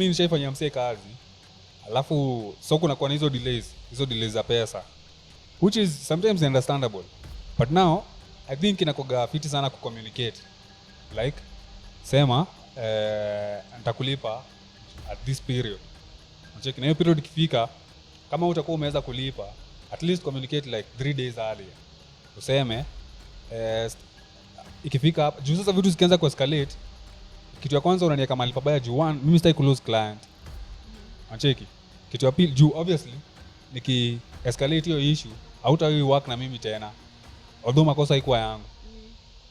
mimi nishaifanyia msee kazi alafu so kuna kwa hizo delays za pesa which is sometimes understandable but now I think inakoga fiti sana kucommunicate like sema nitakulipa at this period check na hiyo period ikifika kama utakuwa umeweza kulipa at least communicate like 3 days earlier useme ikifika hapa juu sasa vitu zikianza kuescalate kitu ya kwanza unaniweka mahali pabaya juu one mimi sitaki kulose client unacheki kitu ya pili juu obviously niki escalate hiyo issue hautawi work na mimi tena although makosa haikuwa yangu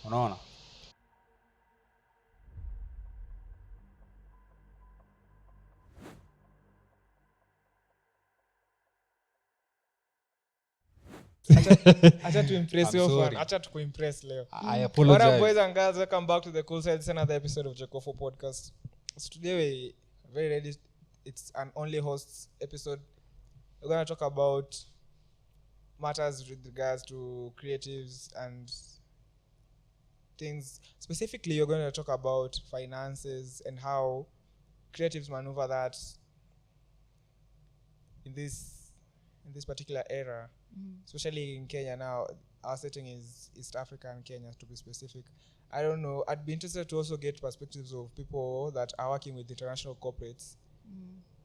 unaona Acha to impress I'm you sorry. fan. Acha to kuimpress leo. I What up, apologize boys and girls? Welcome back to the Cool Side. It's another episode of Jacofo Podcast. So today we very ready. It's an only hosts episode. We're gonna talk about matters with regards to creatives and things. Specifically, you're going to talk about finances and how creatives maneuver that in this particular era. Especially in Kenya now. Our setting is East Africa and Kenya to be specific. I don't know. I'd be interested to also get perspectives of people that are working with international corporates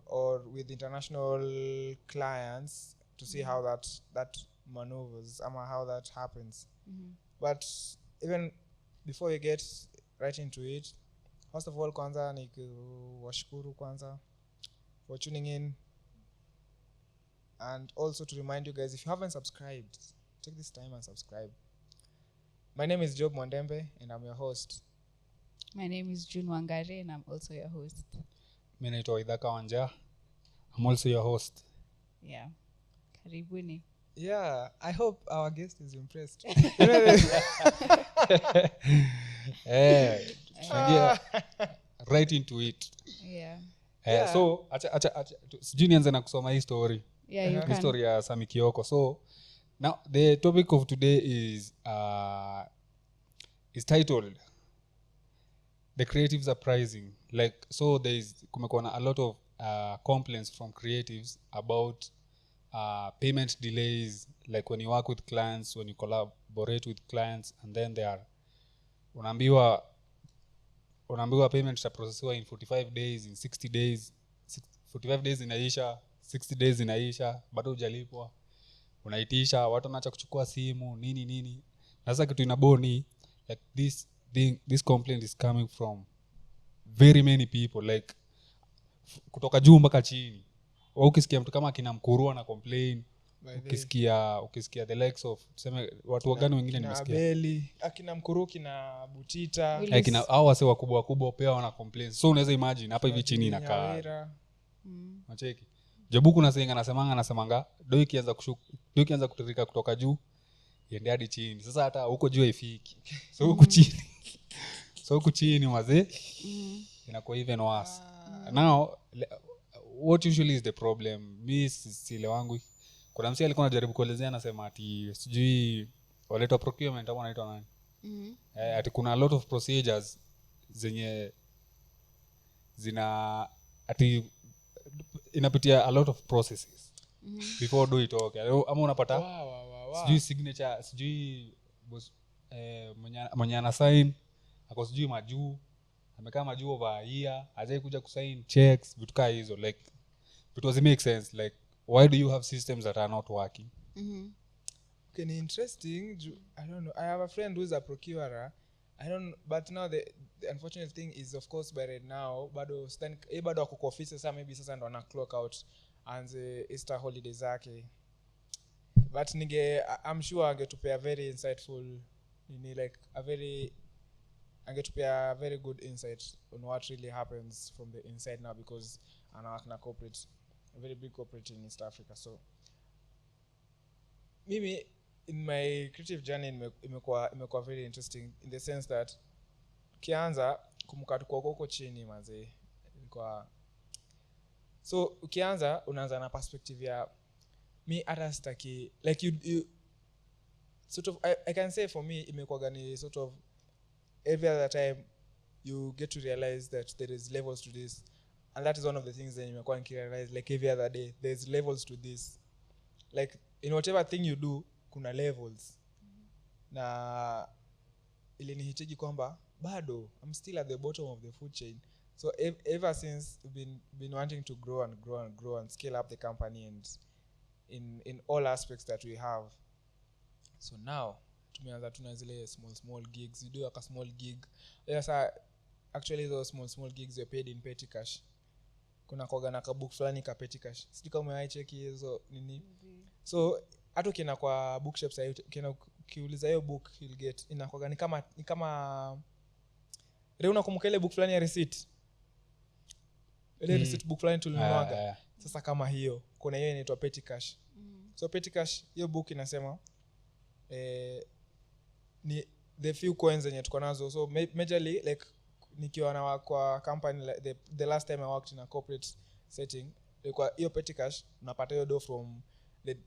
or with international clients to see how that maneuvers, how that happens. But even before we get right into it, first of all, kwanza ni kuwashukuru kwanza for tuning in. And also to remind you guys, if you haven't subscribed, take this time and subscribe. My name is Job Mwandembe and I'm your host. My name is June Wangare and I'm also your host. mimi naitwa Idhaka Wanja I'm also your host Yeah. Karibuni. Yeah, I hope our guest is impressed. tunaingia right into it Yeah. Yeah. so acha sijui nianze na kusoma hii story Yeah, you Uh-huh. can. history ya Sami Kioko. So now the topic of today is titled The Creatives Uprising. Like so kumekuwa na a lot of complaints from creatives about payment delays, like when you work with clients, when you collaborate with clients and then they are unaambiwa payment itaprocessiwa in 45 days, in 60 days, 45 days inaisha, 60 days inaisha, bado hujalipwa, unaitisha, watu wanaacha kuchukua simu nini. Sasa kitu inaboni like this complaint is coming from very many people, like kutoka juu mpaka chini. Au ukisikia mtu kama akina Mkurua na complain, ukisikia the likes of tuseme watu wagani wengine nimesikia Abeli, akina Mkuruki na Butita, Will- like hao wase wakubwa pia wana complain. So unaweza imagine hapa hivi chini inakaa Nyawira. Macheki. Jobuku anasemanga do ikianza kutirika kutoka juu iende hadi chini. Sasa hata huko juu haifiki. So huko chini wazee inakuwa even worse. Now what usually is the problem? Mi sile wangu. Kuna msee alikuwa anajaribu kuelezea anasema ati sijui waleto procurement au wanaitwa nani? Ati kuna a lot of procedures zenye ati inapitia a lot of processes before do itoke. Ama unapata Wow. sijui signature, sijui mwenye ana sign ako sijui majuu, amekaa majuu over a year, hajai kuja kusign checks, vitu kaa hizo. Like it was make sense, like why do you have systems that are not working? Okay, ni interesting. I don't know. I have a friend who's a procurer. I don't know, but now the unfortunate thing is, of course, by right now bado ako kwa office sasa, maybe sasa ndo ana clock out anze Easter holiday zake, but I'm sure angetupea very insightful angetupea a very good insight on what really happens from the inside now, because ana corporate, a very big corporate in East Africa. So mimi in my creative journey imekuwa very interesting in the sense that ukianza kumkatu kwa huko chini manze ilikuwa, so ukianza unaanza na perspective ya mi hata sitaki, like you sort of I can say for me imekuwa ni sort of every other time you get to realize that there is levels to this. and that is one of the things that nimekuwa nikirealize like every other day there's levels to this, like in whatever thing you do kuna levels. Na ilinihitaji kwamba bado I'm still at the bottom of the food chain. So ever since we've been wanting to grow and scale up the company and in all aspects that we have. So now tumeanza tuna zile small gigs. You do like a small gig. Yes, actually those small gigs you're paid in petty cash. Kuna koga na kabook fulani ka petty cash. Sijui kama umeicheki hizo nini. So hata ukienda kwa bookshop sasa ukienda kiuliza hiyo book you'll get inakoga ni kama leo unakumbuka ile book fulani ya receipt. Ile receipt book fulani tulinunuaga. Sasa kama hiyo kuna hiyo inaitwa petty cash. So petty cash hiyo book inasema ni the few coins zenye tuko nazo. So majorly like nikiwa na kwa company like the last time I worked in a corporate setting, like hiyo petty cash unapata hiyo do from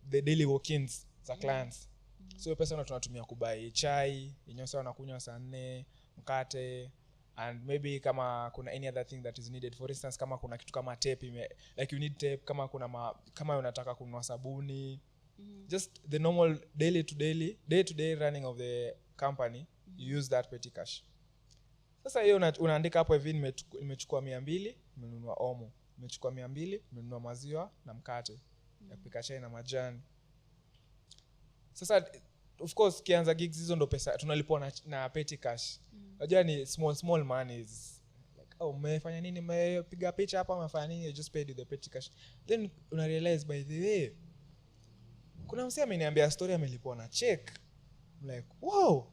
the daily walk-ins za clients. So hiyo pesa tunatumia kubai chai, yenyewe wanakunywa saa 4, mkate, and maybe kama kuna any other thing that is needed. For instance, kama kuna kitu kama tape like you need tape, kama kuna kama unataka kununua sabuni, just the normal day to day running of the company, you use that petty cash. Sasa hiyo unaandika hapo hivi nimechukua 200 nimenunua omo, nimechukua 200 nimenunua maziwa na mkate ya kupika chai na majani. Sasa of course kianza gigs hizo ndo pesa tunalipwa na petty cash. Unajua ni small monies, like umefanya nini, umepiga picha hapa, umefanya nini, you just paid with the petty cash. Then una realize by the way kuna msee ameniambia story amelipwa na check. I'm like wow,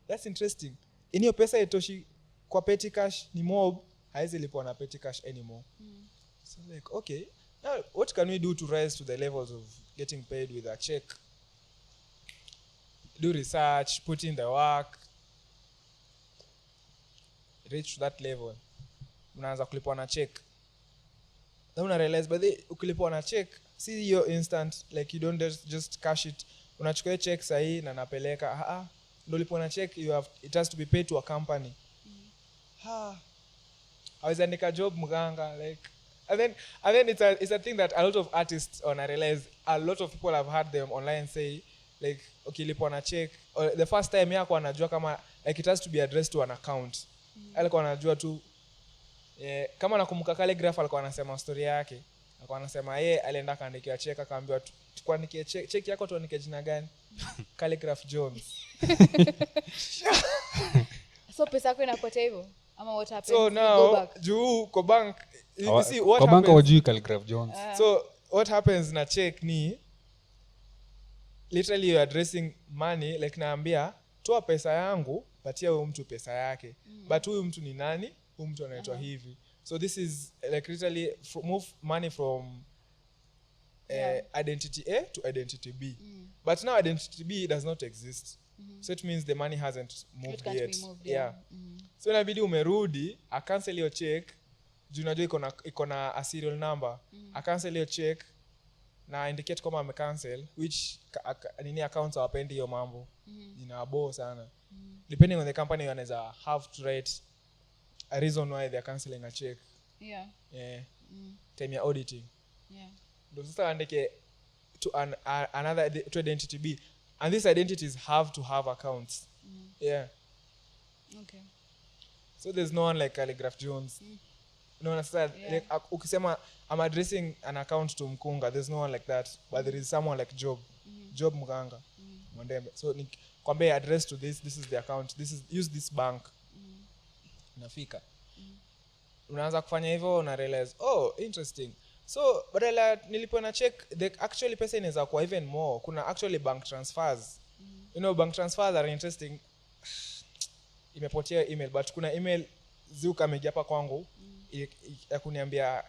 that's interesting. Hiyo pesa itoshi kwa petty cash, ni mob, haizi lipwa na petty cash anymore. So like okay, now what can we do to rise to the levels of getting paid with a check? Do research, put in the work, reach to that level. Unaanza kulipwa na check. Then una realize by the ukilipwa na check, see your instant, like you don't just cash it. Unachukua check sahi na napeleka ndo lipwa na check, it has to be paid to a company. Hawezi andika job mganga, like and then it's a thing that a lot of artists I realize a lot of people have heard them online say like okay lipwa na check, or the first time yako anajua kama like it has to be addressed to an account. Alikuwa anajua tu kama nakumbuka Calligraph alikuwa anasema story yake, alikuwa anasema yeye alienda kaandikia check, akaambiwa tukuandikie check yako tuandike jina gani? Calligraph Jones. So pesa yako inapotea hivyo ama what happens? So now juu kwa bank you see what kwa bank wajui Calligraph Jones. So what happens na check ni literally you're addressing money, like naambia toa pesa yangu patia huyo mtu pesa yake. But huyu mtu ni nani? Huyu mtu anaitwa hivi. So this is like literally move money from identity A to identity B. But now identity B does not exist. So it means the money hasn't moved yet. So inabidi umerudi, I cancel your check. Juu unajua iko na a serial number. I cancel your check na indicate kama ame cancel, which nini accounts hawapendi hiyo mambo. Inabo sana. Depending on the company you wanaweza have to write a reason why they are canceling a check. Time ya auditing. Ndio sasa andike to another to identity B, and these identities have to have accounts. Okay. So there's no one like Calligraph Jones. No one said like ukisema I'm addressing an account to Mkunga, there's no one like that, but there is someone like Job Mganga. Mwandembe. So kwambie address to this is the account, use this bank. Nafika. Unaanza kufanya hivyo, una realize interesting. So badala nilipo na check, the actually pesa inaweza kuwa even more. Kuna actually bank transfers. You know, bank transfers are interesting. Imepotea email, but kuna email ziuka amejia hapa kwangu ya kuniambia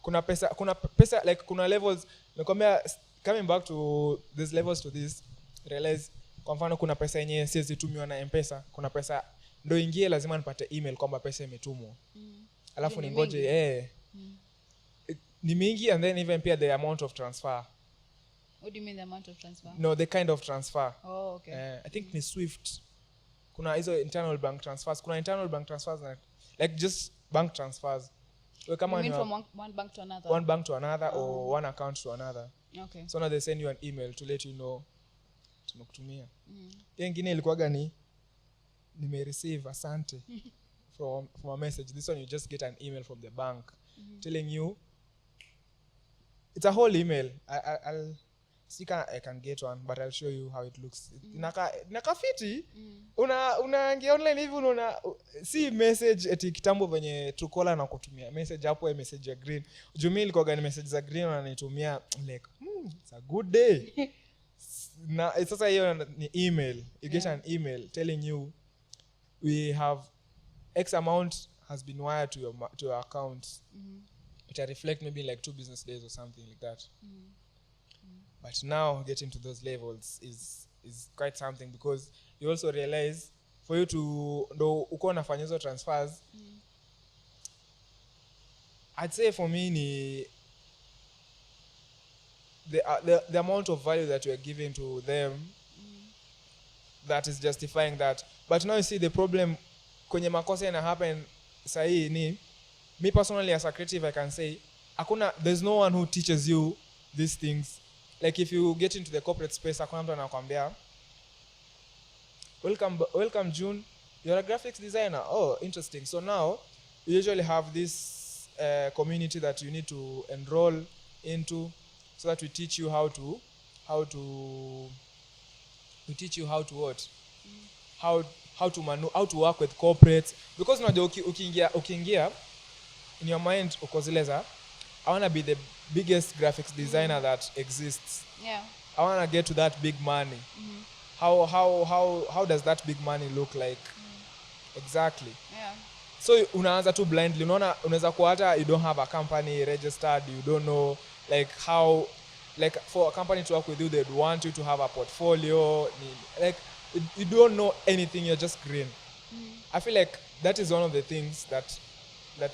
kuna pesa like kuna levels. Nakwambia coming back to these levels to this, realize kwa mfano kuna pesa yenyewe siwezi tumiwa na M-Pesa, kuna pesa ndo ingie lazima nipate email kwamba pesa imetumwa. Alafu ningoje ni mingi, and then even pia the amount of transfer. What do you mean the amount of transfer? No, the kind of transfer. Oh, okay. I think ni Swift. Kuna hizo internal bank transfers, kuna internal bank transfers like just bank transfers. we come You on mean your from one bank to another? one bank to another or one account to another. Okay. So now they send you an email to let you know tumekutumia. Hiyo ingine ilikuwaga ni nimereceive asante from a message. This one you just get an email from the bank telling you, it's a whole email. I'll see I can get one, but I'll show you how it looks. Naka fiti. Unaingia online hivi unaona si message eti kitambo venye Truecaller na kutumia message hapo message ya green. Jumii ilikuwa ni message za green wananitumia like it's a good day. Na sasa hiyo ni email. You get an email telling you we have X amount has been wired to your account. Which I reflect maybe like 2 business days or something like that. But now getting to those levels is quite something, because you also realize for you to ndo uko unafanya hizo transfers, I'd say for me ni the amount of value that you are giving to them that is justifying that. But now you see the problem kwenye makosa ina happen sahi ni, me personally as a creative I can say there's no one who teaches you these things. Like if you get into the corporate space, hakuna mtu anakuambia welcome June, you're a graphics designer. Oh, interesting. So now you usually have this community that you need to enroll into, so that we teach you how to what, how to work with corporates, because unajua ukiingia in your mind uko zile za I want to be the biggest graphics designer that exists. Yeah. I want to get to that big money. How does that big money look like? Exactly. Yeah. So unaanza tu blindly. Unaona unaweza kuwa hata you don't have a company registered, you don't know like how, like for a company to work with you they'd want you to have a portfolio, like you don't know anything, you're just green. I feel like that is one of the things that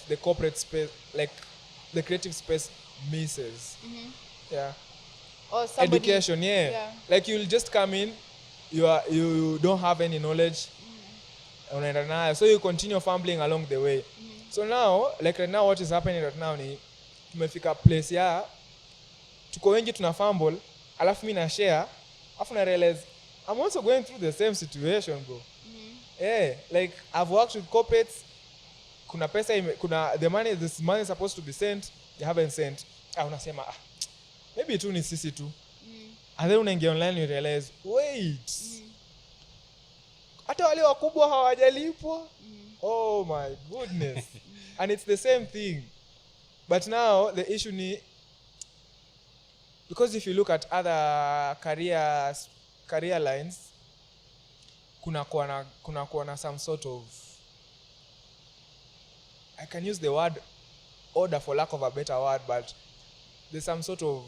the corporate space, like the creative space, misses. Yeah. Or somebody, education, yeah. Like you'll just come in, you don't have any knowledge, so you continue fumbling along the way. So now, like right now, what is happening right now ni tumefika place ya tuko wengi tuna fumble, alafu mimi na share, alafu na realize I'm also going through the same situation, bro. Yeah, like I've worked with corporates, kuna pesa this money is supposed to be sent, they haven't sent. Unasema maybe tu ni sisi tu. And then unaingia online you realize wait, hata wale wakubwa hawajalipwa. Oh my goodness. And it's the same thing. But now the issue ni, because if you look at other career lines, kuna kuwa na some sort of, I can use the word order for lack of a better word, but there's some sort of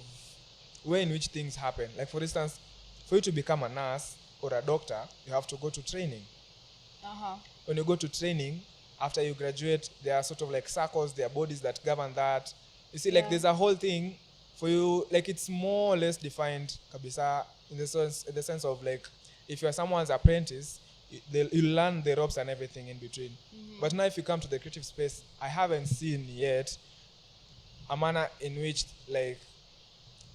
way in which things happen. Like for instance, for you to become a nurse or a doctor, you have to go to training. When you go to training, after you graduate, there are sort of like circles, there are bodies that govern that. You see, like there's a whole thing for you, like it's more or less defined kabisa, in the sense of like, if you're someone's apprentice, you learn the ropes and everything in between. But now if you come to the creative space, I haven't seen yet a manner in which like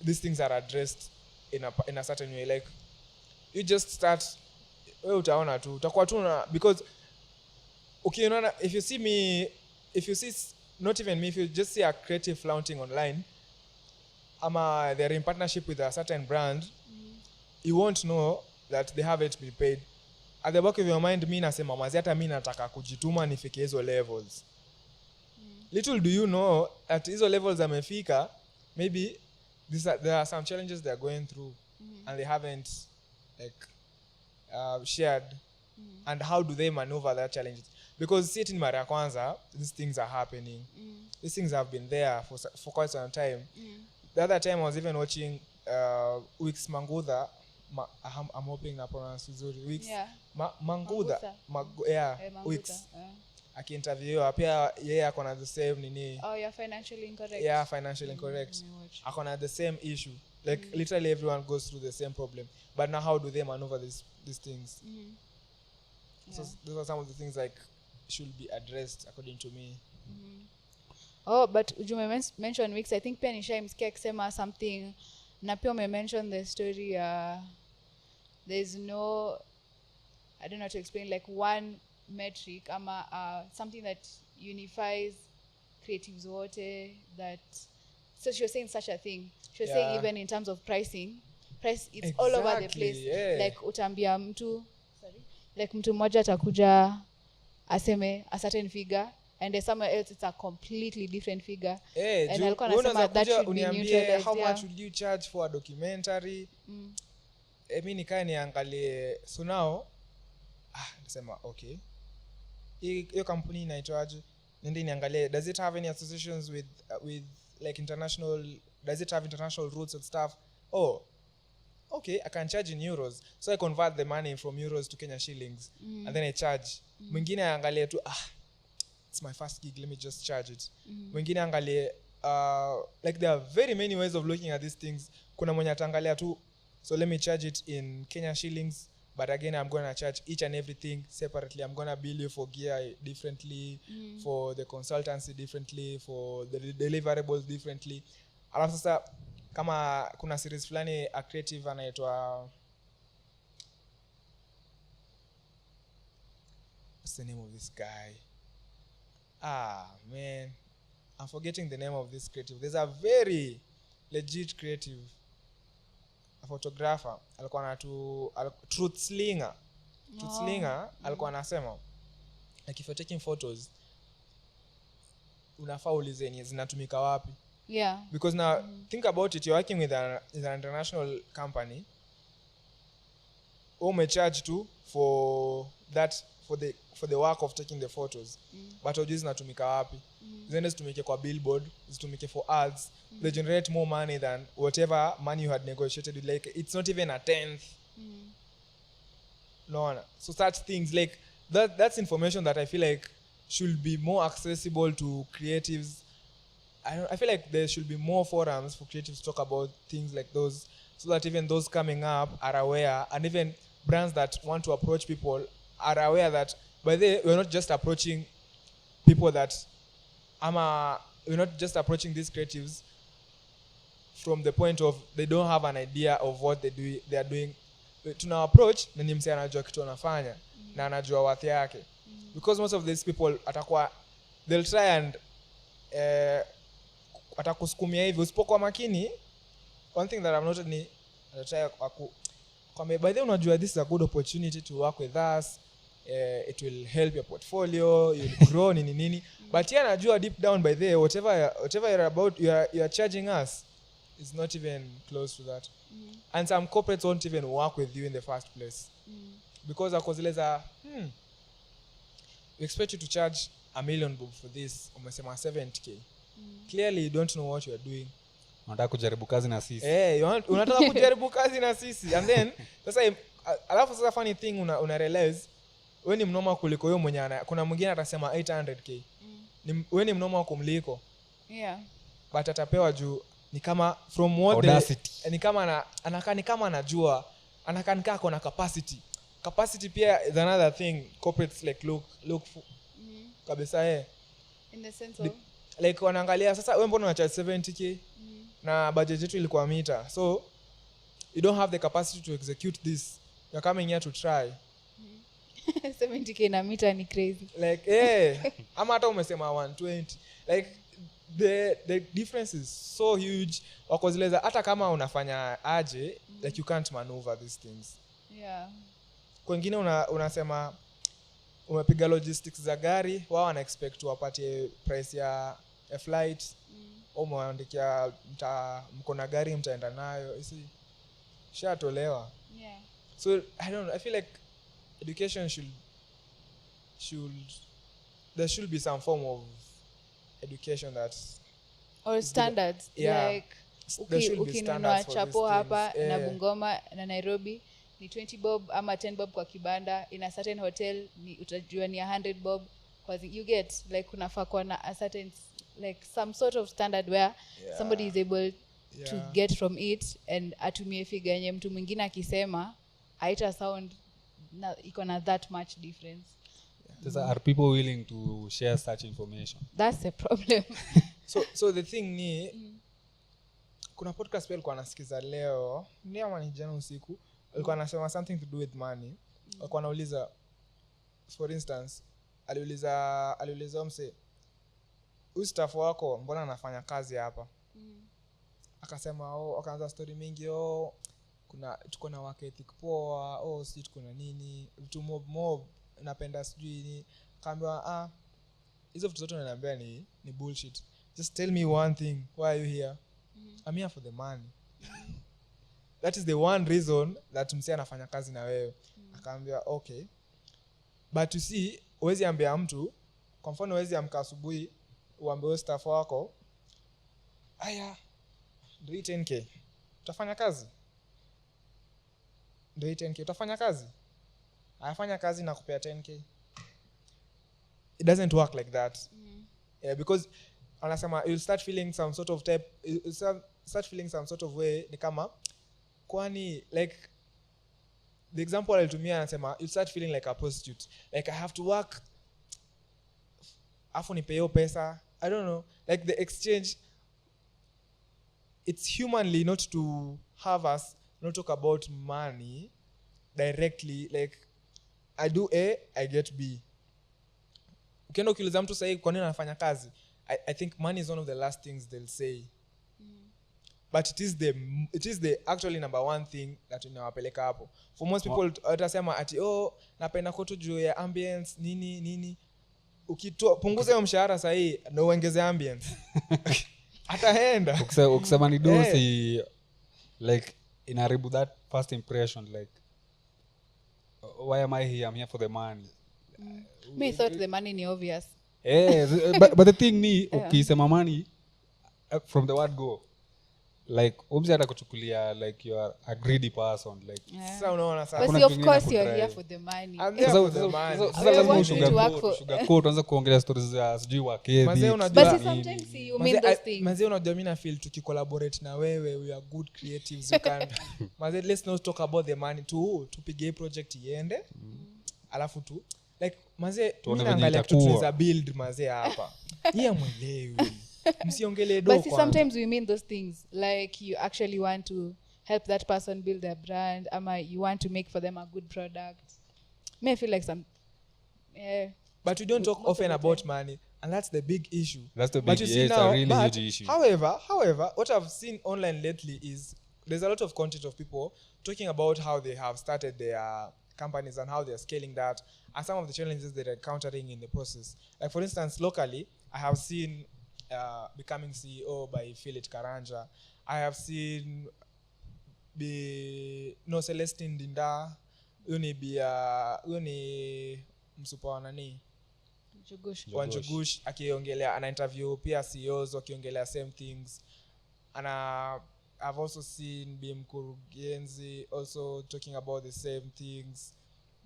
these things are addressed in a certain way. Like you just start, utaona tu utakuwa tu na, because if you see not even me, if you just see a creative flaunting online, they're in partnership with a certain brand, you won't know that they haven't been paid. At the back of your mind, mi nasema mazi hata mi nataka kujituma nifike hizo levels. Little do you know at hizo levels amefika, maybe there are some challenges they're going through and they haven't like shared. And how do they maneuver that challenges? Because see it in mara ya kwanza, these things are happening. These things have been there for quite some time. The other time I was even watching Wix Mangudha. I'm hoping na pronounce vizuri. Wix Mangudha. Wix. Akiinterview pia yeye akona the same nini. Oh, you're financially incorrect. Yeah, financially incorrect. Akona the same issue. Like literally everyone goes through the same problem. But now how do they maneuver these things? So those are some of the things like should be addressed according to me. Oh, but ujume mention mix. I think pia nishaimsikia akisema something na pia mention the story there's no, I don't know how to explain, like one metric ama something that unifies creatives wote, that so she was saying such a thing. She was saying even in terms of price, it's all over the place. Like utambia mtu, like mtu mmoja atakuja aseme a certain figure and there's somewhere else it's a completely different figure. And alikuwa anasema that should be neutralized. How much would you charge for a documentary? Mimi nikae niangalie. So now nasema okay, hiyo kampuni inaitwaje? Nende niangalie, does it have any associations with like international, does it have international roots and stuff? Oh, okay, I can charge in euros, so I convert the money from euros to Kenya shillings, and then I charge. Mwingine angalie tu it's my first gig, let me just charge it. Mwingine angalie like there are very many ways of looking at these things. Kuna mwenye atangalia tu, so let me charge it in Kenya shillings, but again I'm going to charge each and everything separately. I'm going to bill you for gear differently, for the consultancy differently, for the deliverables differently. Alafu sasa kama kuna series fulani a creative anaitwa, what's the name of this guy? Man, I'm forgetting the name of this creative. There's a very legit creative, a photographer, alikuwa na Truth Slinger. Truth Slinger alikuwa anasema like if you're taking photos unafaa ulize zinatumika wapi. Yeah. Because now think about it, you're working with an international company. Ume charge tu for that, for the work of taking the photos. But ujui zinatumika wapi. Zende zitumike kwa billboard, zitumike for ads. They generate more money than whatever money you had negotiated with. Like it's not even a tenth. No. So such things like that's information that I feel like should be more accessible to creatives. I feel like there should be more forums for creatives to talk about things like those, so that even those coming up are aware, and even brands that want to approach people are aware that by the way, we're not just approaching people that we're not just approaching these creatives from the point of they don't have an idea of what they are doing. Tuna approach na ni mse anajua kitu anafanya na anajua worth yake, because most of these people atakuwa they'll try and atakusukumia hivi usipokuwa makini. One thing that I've noted ni atatry kwa by the way unajua this is a good opportunity to work with us, it will help your portfolio, you'll grow nini but yeye anajua deep down by the way whatever you're about you're charging us is not even close to that. And some corporates won't even work with you in the first place because akozileza we expect you to charge $1 million for this, umesema 70k. Clearly you don't know what you are doing. Unataka kujaribu kazi na sisi. Unataka kujaribu kazi na sisi, and then sasa alafu sasa funny thing una realize wewe ni mnoma kuliko yeye mwenye kuna mwingine atasema 800k. Wewe ni mnoma kumliko. Yeah. But atapewa juu ni kama from what ni kama anakaa ni kama anajua, anakaa nikaa kuna capacity pia is another thing corporates like look for kabisa in the sense of like wanaangalia sasa wewe mbona unacharge 70k na budget yetu ilikuwa mita, so you don't have the capacity to execute this, you're coming here to try 70k na mita ni crazy like ama hata umesema 120 like the difference is so huge. Wakozileza hata kama unafanya aje like you can't maneuver these things. Yeah. Kwingine unasema umepiga logistics za gari, wao wana expect wapatie price ya flight, umeandikia mko na gari mtaenda nayo, isi shatolewa. Yeah. So I don't know, I feel like education should there should be some form of education that or standards like ukinunua chapo hapa na Bungoma na Nairobi ni 20 bob ama 10 bob kwa kibanda, in a certain hotel ni utajua ni 100 bob, because you get like unafaa kuwa na a certain like some sort of standard where somebody is able to get from it and atumie figure yenye mtu mwingine akisema haita sound iko na that much difference. Are people willing to share such information? That's the problem. So the thing ni kuna podcast pia alikuwa anasikiza leo ni ama ni jana usiku alikuwa anasema something to do with money. Alikuwa anauliza, for instance, aliuliza mse, huyu staff wako mbona anafanya kazi hapa? Akasema akaanza story mingi, tuko na work ethic poa, si tuko na nini vitu mob napenda sijui ni. Akaambiwa hizo vitu zote unaniambia ni bullshit, just tell me one thing, why are you here? I'm here for the money. That is the one reason that msee anafanya kazi na wewe. Akaambia okay, but you see, huwezi ambia mtu, kwa mfano huwezi amka asubuhi uambie staff wako aya ndio 10k utafanya kazi, ndio 10k utafanya kazi, afanya kazi na kupea 10k. It doesn't work like that. Yeah, because anasema you'll start feeling some sort of way, ni kama kwani like the example alitumia anasema you'll start feeling like a prostitute, like I have to work afu nipe hiyo pesa. I don't know, like the exchange, it's humanly not to have us not talk about money directly, like I do A, I get B. Ukienda ukiuliza mtu sasa kwa nini anafanya kazi, I think money is one of the last things they'll say. But it is the actually number one thing that inawapeleka hapo. For most people watasema ati napenda koto juu ya ambience nini. Punguza hiyo mshahara sahi na uongeze ambience. Ataenda. Ukisema ni dosi like inaribu that first impression, like why am I here? I'm here for the money. Me thought the money ni obvious. But the thing ni ukisema money from the word go, like umzi hata kuchukulia like you are a greedy person, like sasa unaona sasa but of course you are here for the money. Sasa lazima sugarcoat tuanze kuongelea stories za sijui wakedi. But sometimes you mean those things. Mazee unajua mimi na feel tukicollaborate na wewe, we are good creatives, you can mazee let's not talk about the money, tupige project iende alafu tu like mazee mimi naangalia kitu tunaweza build mazee hapa. Yeye mwelewi. Msiongelee do. But sometimes we mean those things, like you actually want to help that person build their brand, ama you want to make for them a good product. May feel like some but we don't talk often about money, and that's the big issue. That's the but big, you see it's now, a really but huge issue. However, what I've seen online lately is there's a lot of content of people talking about how they have started their companies and how they're scaling that, and some of the challenges they're encountering in the process. Like for instance, locally, I have seen Becoming CEO by Philip Karanja. I have seen Celestine Dinda, uni msupa wa nani? Wanjugush akiongelea, ana interview pia CEOs wakiongelea same things. And I've also seen Mkurugenzi also talking about the same things.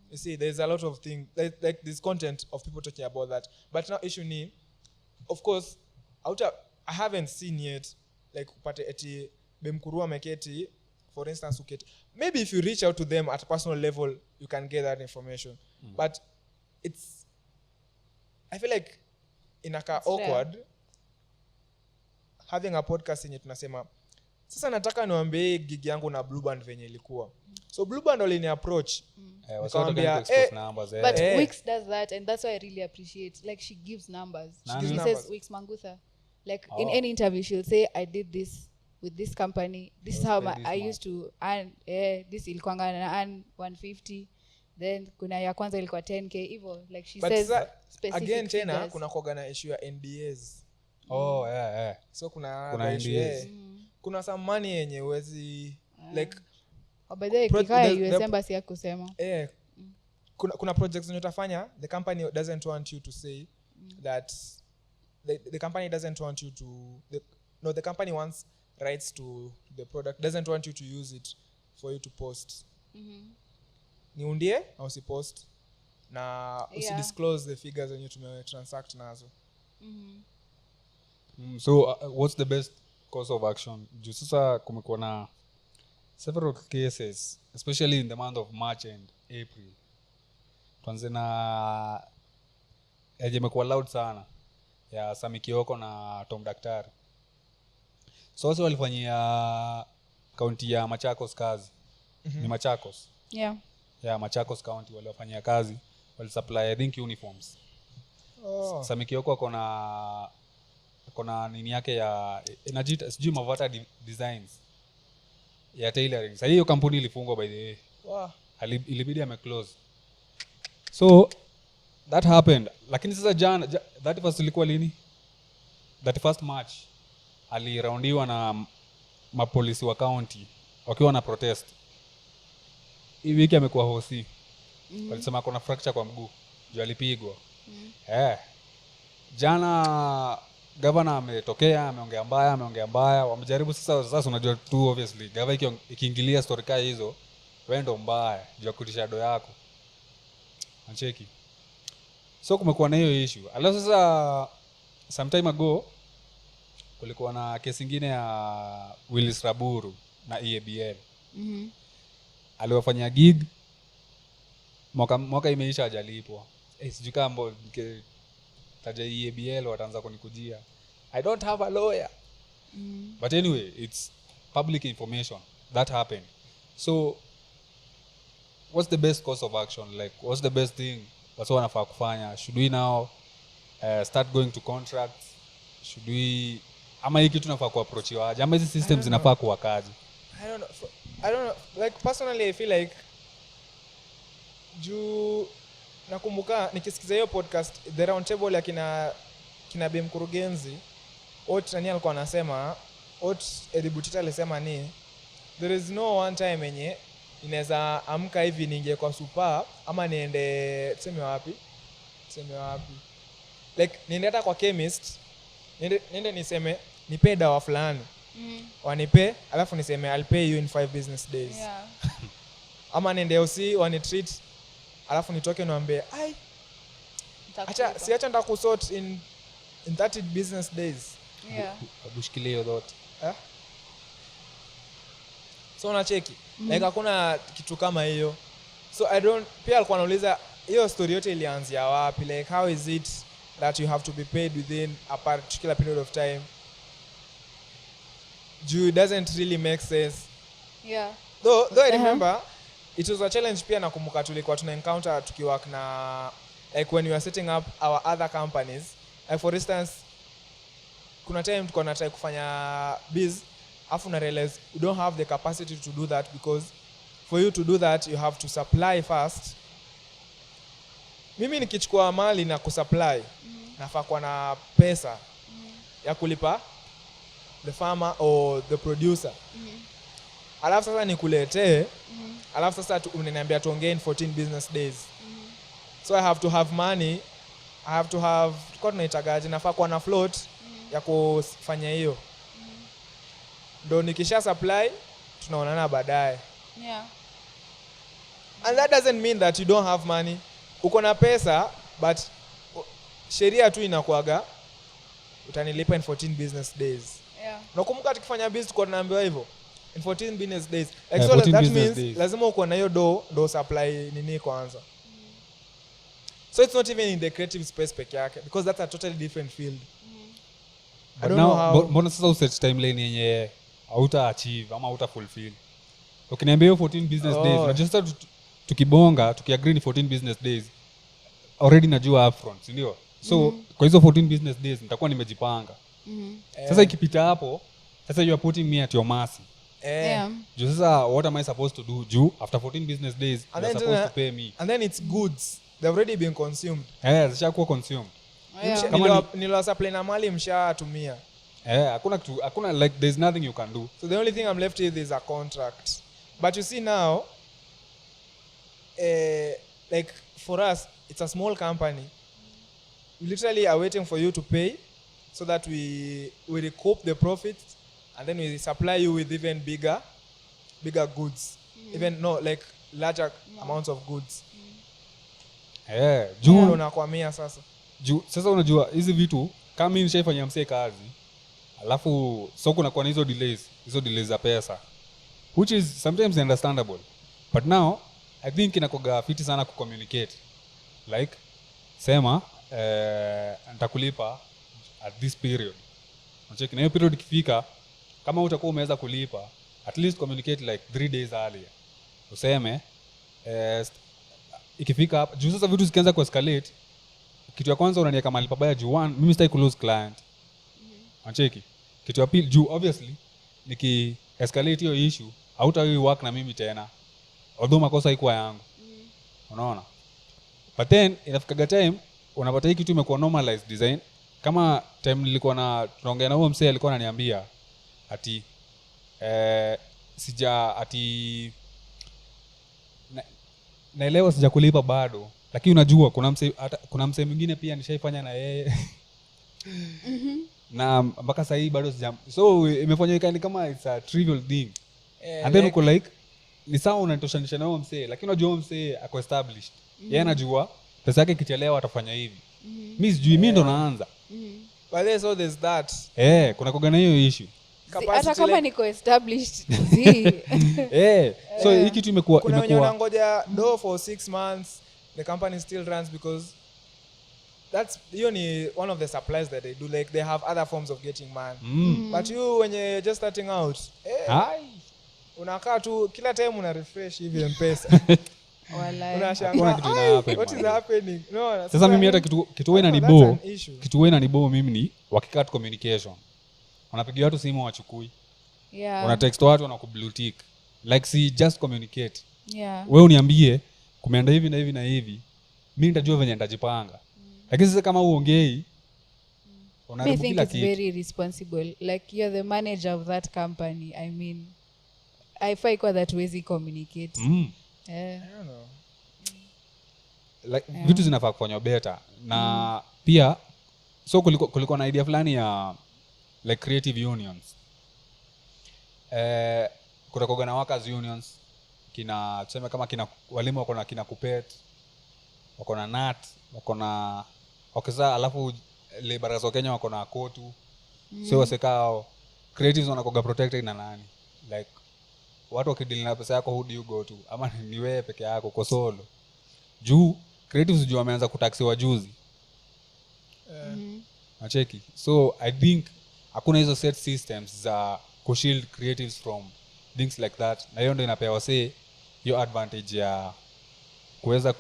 You see, there's a lot of things like this content of people talking about that. But now issue ni, of course, I haven't seen yet like upate eti Bemkuru ameketi, for instance, uketi. Maybe if you reach out to them at a personal level, you can get that information. But I feel like inaka awkward having a podcast yenye tunasema sasa nataka niwaambie gig yangu na Blue Band venye ilikuwa. So Blue Band walini approach. But Wix does that, and that's why I really appreciate. Like she gives numbers. She says Wix Mangutha. Like in any interview, she'll say, "I did this with this company. This is how I used to earn. This ilikuanga na earn 150. Then kuna ya kwanza ilikuwa 10k hivyo." Like she says specific again tena figures. kuna kuoga na issue ya NDAs. So kuna NDAs. Kuna some money yenye uwezi like by the way kikaya US embassy yako kusema. Kuna projects zenye utafanya, the company doesn't want you to say that the company doesn't want you to the company wants rights to the product, doesn't want you to use it for you to post. Niundie au usipost na usidisclose the figures when you transact nazo. So what's the best course of action? Juu sasa kumekuwa na several cases, especially in the month of March and April. Tuanze na imekuwa loud sana ya Sami Kioko na Tom Daktari. So wasi walifanyia kaunti ya Machakos kazi. Ni Machakos. Yeah. Yeah, Machakos County waliofanyia kazi, supply I think uniforms. Sami Kioko akona nini yake ya inajita sijui Mavata Designs ya tailoring. Sasa hiyo kampuni ilifungwa by the way. Wow. Ilibidi ameclose. So that happened. Lakini sasa jana that was ilikuwa lini? That first March aliraundiwa na mapolisi wa county wakiwa na protest. Hii wiki amekuwa hosi. Walisema kuna fracture kwa mguu. Juu alipigwa. Jana governor ametokea, ameongea mbaya, wamejaribu sasa unajua tu obviously governor ikiingilia story kama hizo, wewe ndo mbaya, juu ya kutisha do yako. Ancheki. So kumekuwa na hiyo issue. Alafu sasa sometime ago kulikuwa na kesi nyingine ya Willis Raburu na EABL. Aliwafanyia gig mwaka imeisha hajalipwa. Sijui kama taja EABL wataanza kunikujia. I don't have a lawyer. But anyway, it's public information that happened. So what's the best course of action? Like what's the best thing watu wanafaa kufanya? Should we now start going to contracts? Should we ama hiki tunafaa kuapproachiwa aje? Ama hizi systems zinafaa kuwakaje? I don't know. Like personally I feel like juu nakumbuka nikisikiza hiyo podcast the round table ya kina Bi Mkurugenzi, nani alikuwa anasema, Edibutita alisema ni there is no one time yenye inaweza amka hivi ninge kwa super ama niende tuseme wapi like niende hata kwa chemist niende niseme nipe dawa fulani wanipe alafu niseme I'll pay you in 5 business days. Yeah. Ama niende OC wanitreat alafu nitoke niambie acha ndakusort in 30 business days. Yeah. Abushikilie hiyo yote. So unacheki like hakuna kitu kama hiyo. So I don't pia alikuwa anauliza hiyo story yote ilianzia wapi, like how is it that you have to be paid within a particular period of time? It doesn't really make sense. Yeah. Though I remember it was a challenge pia nakumbuka tulikuwa tuna encounter tukiwork na like when we were setting up our other companies. Like for instance kuna time tulikuwa tunataka kufanya biz afu na realize you don't have the capacity to do that because for you to do that you have to supply first. Mimi nikichukua mali na kusupply nafaa kuwa na pesa ya kulipa the farmer or the producer. Alafu sasa nikuletee alafu sasa unaniambia tuongee in 14 business days. So I have to have money, I have to have kwa tunaitagaje, nafaa kuwa na float ya kufanya hiyo. Ndo nikisha supply tunaonana baadaye. Yeah. And that doesn't mean that you don't have money. Uko na pesa but sheria tu inakuaga utanilipa in 14 business days. Yeah. Nakumbuka tukifanya business tulikuwa tunaambiwa hivyo in 14 business days. Yeah, so 14 that business means days. lazima uko na hiyo do supply nini kwanza. So it's not even in the creative space peke yake because that's a totally different field. I don't know how. Mbona sasa uset timeline yenye hauta achieve ama hauta fulfill? Ukiniambia hiyo 14 business days, na just tukibonga, tukiagree ni 14 business days, already najua upfront, ndio? So kwa hizo 14 business days nitakuwa nimejipanga. Sasa ikipita hapo, sasa you are putting me at your mercy. Yeah. Just sasa what am I supposed to do? After 14 business days, you are supposed to pay me. And then it's goods. They've already been consumed. Zishakuwa consumed. Yeah. Nilo supply na mali mshatumia. Hakuna like there's nothing you can do. So the only thing I'm left with is a contract. But you see now, like for us, it's a small company. We literally are waiting for you to pay so that we recoup the profits and then we supply you with even bigger goods. Even like larger amounts of goods. Juu unakwamia sasa. Sasa unajua hizi vitu kama mimi nishaifanyia msee kazi. Alafu so kuna kwa hizo delays za pesa. Which is sometimes understandable. But now I think inakoga fiti sana ku communicate. Like sema nitakulipa at this period. Unacheki na hiyo period ikifika kama utakuwa umeweza kulipa at least communicate like 3 days earlier. Useme ikifika hapa juu sasa vitu zikianza kuescalate, kitu ya kwanza unaniweka mahali pabaya juu one, mimi sitaki lose client. Unacheki? Kitu ya pili juu obviously niki escalate hiyo issue hautawi work na mimi tena. Although makosa haikuwa yangu. Unaona? But then inafika time unapata hiki kitu imekuwa normalized design. Kama time nilikuwa na tunaongea na huyo msee alikuwa ananiambia ati sija ati naelewa sija kulipa bado, lakini unajua kuna msee mwingine pia nishaifanya na yeye na mpaka sasa hii bado sija, so imefanya ikani kama it's a trivial thing. And then uko like ni sawa unatoshanisha na huyo msee, lakini unajua huyo msee ako established. Yeye anajua pesa yake kichelewa atafanya hivi. Mimi sijui, mimi ndo naanza. But there's that. Kuna kugana hiyo issue. Hata kama niko established. So hiki kitu imekuwa kuna wenye wanangoja do for 6 months, the company still runs because that's ni one of the supplies that they do, like they have other forms of getting money. But you when you're just starting out, unakaa tu kila time una refresh hivi M-Pesa. Unashangaa what is happening. No, sasa mimi hata kitu wewe na nibo mimi ni wakikat communication. Wanapigia watu simu wachukui. Una text watu na blue tick. Like see just communicate. Wewe uniambie kumeenda hivi na hivi na hivi. Mimi nitajua venye nitajipanga. Lakini sasa kama uongei unaharibu kila kitu. I think it's very responsible. Like you're the manager of that company. I mean, I find that way communicate. I don't know. Like vitu zinafaa kufanywa better na pia so kulikuwa na idea fulani ya like creative unions. Kutakuwa na workers unions, tuseme kama kina walimu wako na kina Kupet, wako na NAT, wako na okeza, alafu laborers wa Kenya wako na Kotu. So wasekao creatives wanakuwa protected na nani? Like watu wakidili na pesa yako, who do you go to? Ama ni wewe peke yako kwa solo? Juu creatives juu wameanza kutaxiwa juzi. Nacheki. So I think hakuna hizo set systems za kushield creatives from things like that. Na hiyo ndio inapewa say your advantage ya kuweza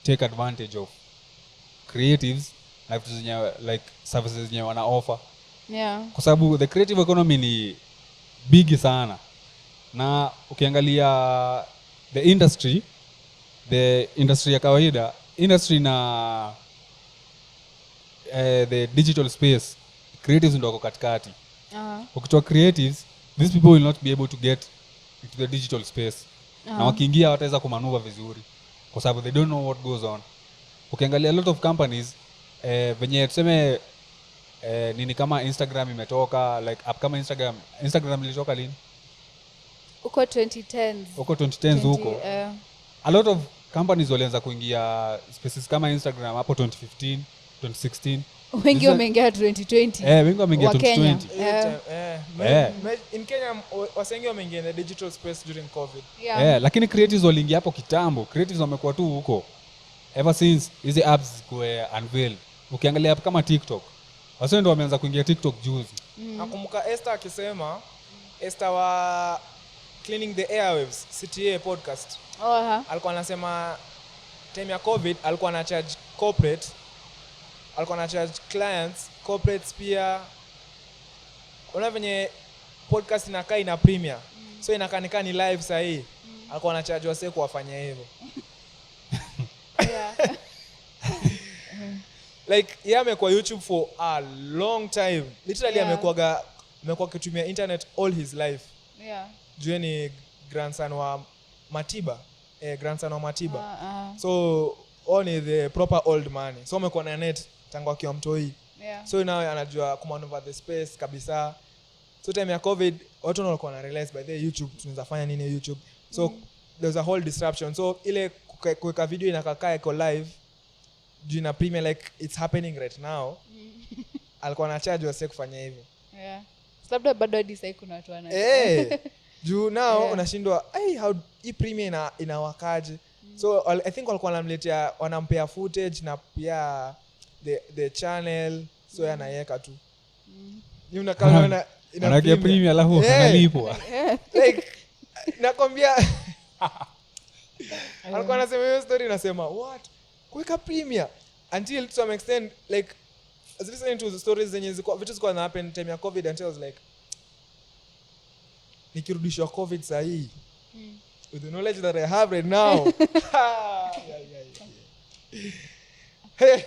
take advantage of creatives na vitu zenye like services zenye wana offer. Kwa sababu the creative economy ni big sana. Na ukiangalia the industry ya kawaida, industry na the digital space, creatives ndio wako katikati. Ukitoa creatives, these people will not be able to get into the digital space. Na wakiingia wataweza kumanuva vizuri kwa sababu they don't know what goes on. Ukiangalia a lot of companies venye tuseme nini kama Instagram imetoka, like app kama Instagram ilitoka lini? Uko 2010s. Uko 2010s huko. A lot of companies walianza kuingia spaces kama Instagram hapo 2015, 2016. Wengi wameingia 2020. Wengi wameingia 2020. In Kenya wasengi wameingia in the digital space during COVID. Lakini creatives waliingia hapo kitambo. Creatives wamekuwa tu huko ever since hizi apps were unveiled. Ukiangalia app kama TikTok, wao ndio wameanza kuingia TikTok juzi. Nakumbuka Esther akisema, Esther wa Cleaning the Airwaves CTA podcast. Alikuwa anasema time ya COVID alikuwa ana charge corporate, alikuwa ana charge clients, corporates pia. Una venye podcast inakaa ina premium. So inakaa ni live sahi. Alikuwa ana charge wase kuwafanya hivyo. Like amekuwa YouTube for a long time. Literally amekuwa kutumia internet all his life. Juu ni grandson wa Matiba. So all is the proper old money. So amekuwa na net tangu akiwa mtoi. So now anajua kumaneuver the space kabisa. So time ya COVID watu walikuwa na realize by the YouTube tunaweza fanya nini YouTube. So there's a whole disruption. So ile kuweka video inakaa iko live juu na premium like it's happening right now. Alikuwa na charge wase kufanya hivyo. Labda bado hadi sasa kuna watu wana. Juu now unashindwa how hii premium inawakaje. So I think walikuwa wanamletea wanampea footage na pia the channel so yeye anaiweka tu ni unakaa na Manake premium alafu analipwa. like nakwambia alikuwa anasema hiyo story nasema what kuweka premium until to some extent like as listening to the stories zenye ziko vitu ziko na happen time ya covid until I was like nikirudishwa covid sahi with the knowledge that I have right now hey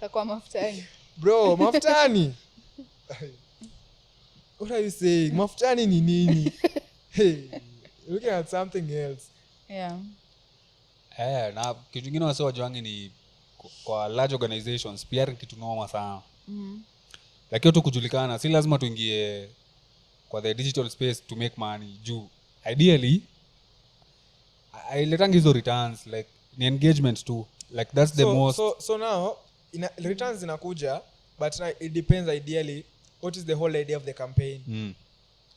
Takwa mafutani bro mafutani what are you saying mafutani ni nini hey looking at something else Na kitu kingine wasio wajuangi ni kwa large organizations PR kitu noma sana. Lakini tu kujulikana si lazima tuingie kwa the digital space to make money juu ideally ailetangi hizo returns like ni engagement too like that's the most so now returns inakuja but it depends ideally what is the whole idea of the campaign.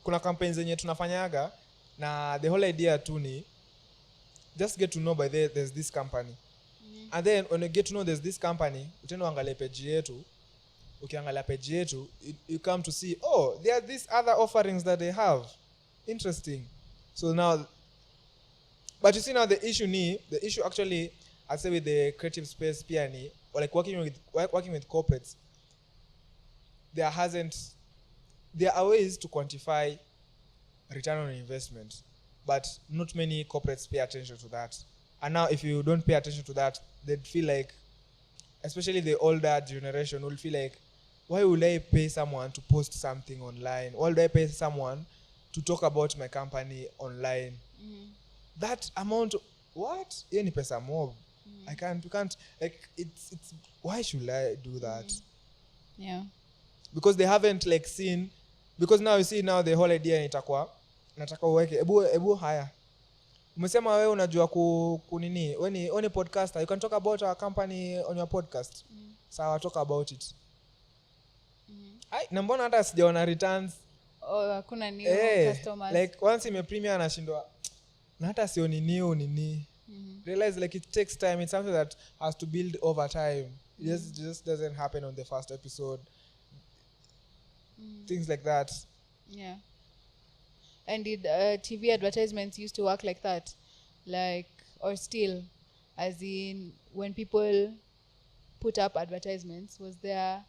Kuna campaigns zenye tunafanyaga na the whole idea tu ni just get to know by there's this company and then when you get to know there's this company utaenda angalia page yetu ukiangalia page yetu you come to see oh there are these other offerings that they have interesting so now but you see now the issue actually I say with the creative space pia ni or like working with corporates there are ways to quantify return on investment but not many corporates pay attention to that and now if you don't pay attention to that they'd feel like especially the older generation will feel like why would I pay someone to post something online? Why would I pay someone to talk about my company online? That amount what? Any pesa mob. You can't like it's why should I do that? Because they haven't like seen because now you see now the whole idea itakuwa nataka uweke ebu haya umesema wewe unajua kunini wewe ni podcaster you can talk about our company on your podcast sawa talk about it na mbona hata sijaona returns hakuna new customers like once ime premium anashindwa na hata sioni new nini realize like it takes time it's something that has to build over time it just doesn't happen on the first episode things like that And did TV advertisements used to work like that? Like, or still, as in when people put up advertisements, was there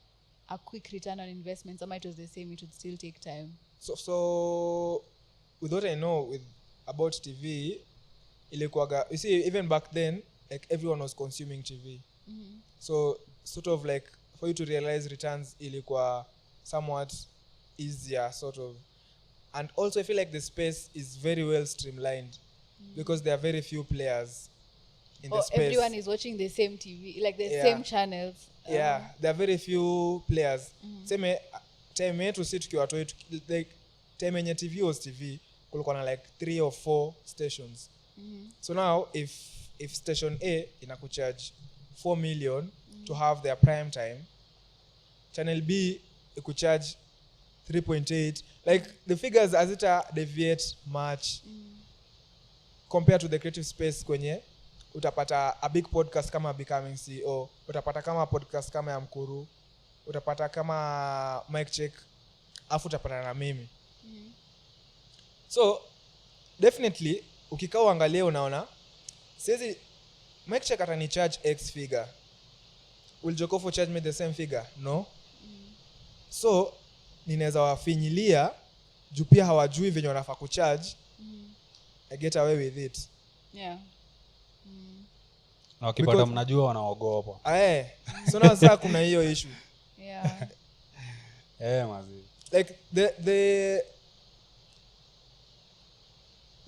a quick return on investment? Or it was the same, it would still take time? So with what I know about TV, ilikuwaga, you see, even back then, like everyone was consuming TV. So sort of like, for you to realize returns, ilikuwa somewhat easier, sort of. And also I feel like the space is very well streamlined because there are very few players in the space. Everyone is watching the same TV, like the same channels. There are very few players. Same time yetu si tukiwa watu like time yenye TV was TV kulikuwa na like 3 or 4 stations. So now if station A inakucharge 4 million to have their prime time, channel B ikucharge 3.8 like the figures as it deviate much compared to the creative space kwenye utapata a big podcast kama Becoming CEO, utapata kama podcast kama ya Mkuru, utapata kama Mic Check, afu utapata na mimi. So definitely ukikaa uangalie unaona siwezi Mic Check atani charge X figure, will Jokofo charge me the same figure? No. So ninaweza wafinyilia juu pia hawajui venye wanafaa kucharge. I get away with it. Na ukipata mnajua wanaogopa. So now sasa kuna hiyo issue. Mazi. Like the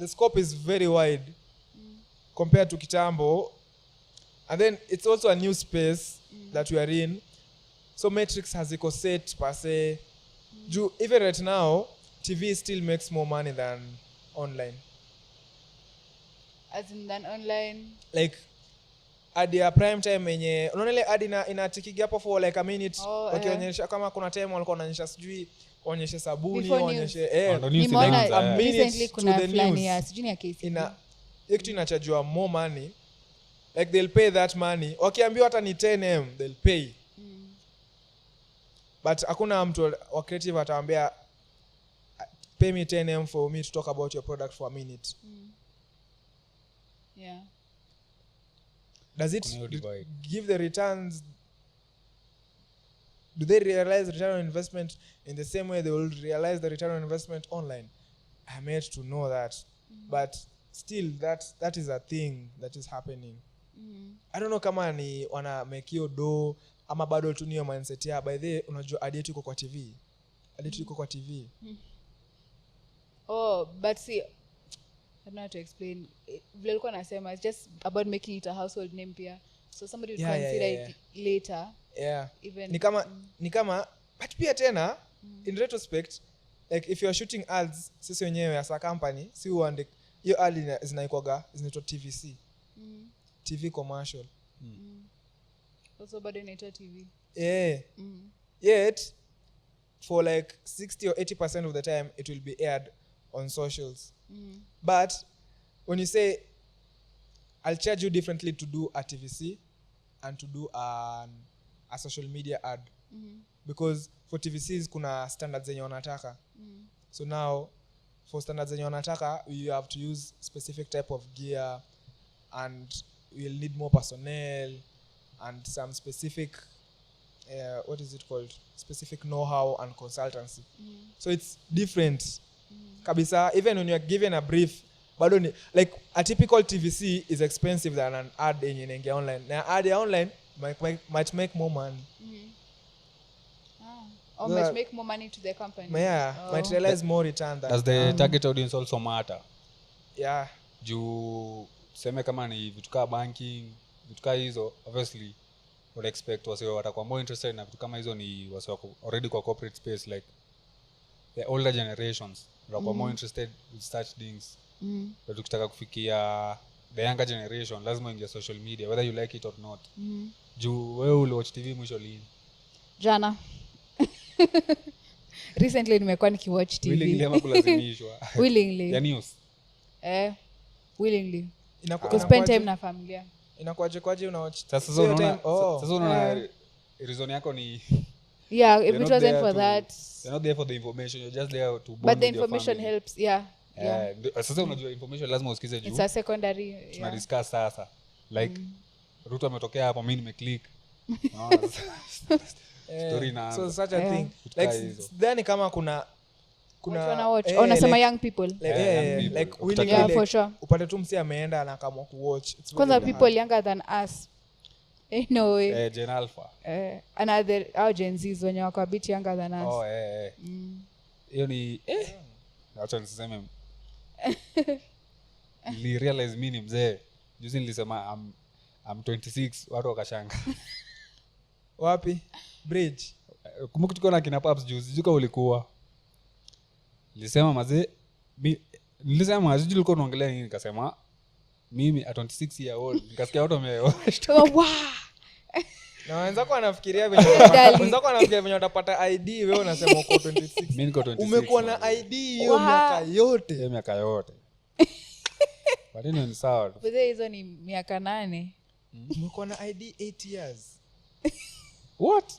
scope is very wide compared to kitambo. And then it's also a new space that we are in. So metrics haziko set per se. Even right now, TV still makes more money than online. As in than online? Like, at the prime time yenye unaona ile ad inatikigi hapo for like a minute wakionyesha kama kuna time walikuwa wanaonyesha sijui waonyeshe sabuni waonyeshe recently kuna fulani ya sijui ya KCB inachajua more money like they'll pay that money wakiambiwa hata ni 10M they'll pay but hakuna mtu wa creative atawambia pay me 10M for me to talk about your product for a minute. Yeah. Does it Kuna hiyo divide. give the returns? Do they realize return on investment in the same way they will realize the return on investment online? I'm yet to know that. But still, that is a thing that is happening. I don't know kama ni wana make hiyo do ama bado tu niyo mindset ya by the unajua ad yetu iko kwa TV. Ad yetu iko kwa TV. Oh, but see, I don't know how to explain. Vile nilikuwa nasema, it's just about making it a household name pia. So somebody would consider it later. Yeah. Even Ni kama but pia tena in retrospect, like if you are shooting ads sisi wenyewe as a company, si uande hiyo ad zinaitwa TVC. TV commercial. also bado inaitwa TV. Yeah. Yet for like 60 or 80% of the time it will be aired on socials. But when you say I'll charge you differently to do a TVC and to do a social media ad, because for TVCs kuna standards zenye wanataka. So now for standards zenye wanataka you have to use specific type of gear and you'll need more personnel and some specific what is it called, specific know-how and consultancy. So it's different kabisa. Even when you're given a brief, bado ni like a typical TVC is expensive than an ad yenye inaingia online. Na ad ya online might make more money. Or might make more money to the company. Might realize more return than. Does the target audience also matter? Yeah. Juu tuseme kama ni vitu kaa banking, vitu kaa hizo, obviously would expect wase watakuwa more interested na vitu kama hizo ni wase wako already kwa corporate space, like the older generations watakuwa more interested with such things. But ukitaka kufikia the younger generation lazima ingia social media whether you like it or not. Juu wewe uli watch TV mwisho lini? Jana. Recently nimekuwa nikiwatch TV. Willingly ama kulazimishwa? Willingly. Ya news. Willingly. To spend time na familia. Inakuaje unawatch? Sasa unaona reason yako ni yeah, if it wasn't for that, you're not there for the information, you're just there to bond but the with your information family. helps. Yeah. Sasa unajua information lazima usikize juu. It's a secondary. Tuna discuss sasa like Ruto ametokea hapo, mimi nimeclick. Unaona? Story na so such a thing like then kama kuna watch unasema young people like really yeah, for sure. Upate tu msi ameenda na kama kuwatch, kwanza people younger than us anyway Gen Alpha another our Gen Zs wenye wako a bit younger than us. Hiyo ni acha niseme nili realize mimi ni mzee juzi nilisema I'm 26 watu wakashanga. Wapi bridge? Kumbuka tuko na kina Paps juzi juka ulikuwa nilisema mazee nilisema mazee ulikuwa unaongelea nini, nikasema mimi at 26 year old nikasikia watu wow. Na wenzako wanafikiria venye watapata ID, wewe unasema uko 26. Mimi niko 26. Umekuwa na ID hiyo miaka yote. But ni sawa. Bado hizo ni miaka 8. Umekuwa na ID 8 years. What?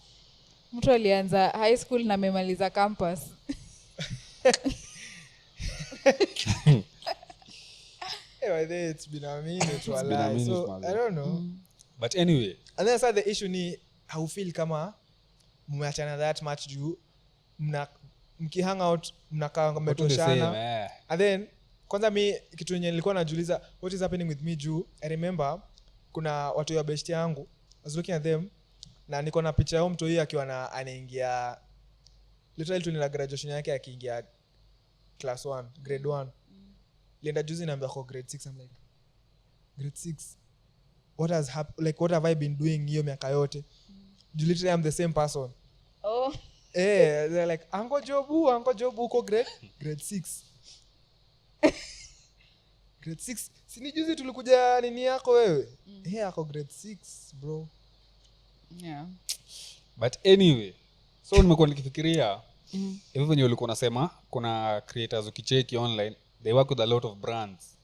Mtu alianza high school na memaliza campus. It's been a minute to alive. So I don't know. But anyway, and then the issue ni how feel kama mmeachana that much juu mkihang out mnakaa mmetoshana. And then kwanza mi kitu yenye nilikuwa najiuliza what is happening with me juu I remember kuna watu wa best yangu I was looking at them na niko na picha yao mtu huyu akiwa anaingia literally tu ni la graduation yake akiingia class 1 grade 1 lienda juzi naambia kwa grade 6. I'm like grade 6 what has happened, like what have I been doing hiyo miaka yote? Literally I'm the same person. They're like Uncle Jobu uko grade 6. Grade 6 sini juzi tulikuja nini yako wewe? Ako grade 6 bro. Yeah. But anyway, so nimekuwa nikifikiria hivyo venye ulikuwa unasema kuna creators ukicheki online they work with a lot of brands.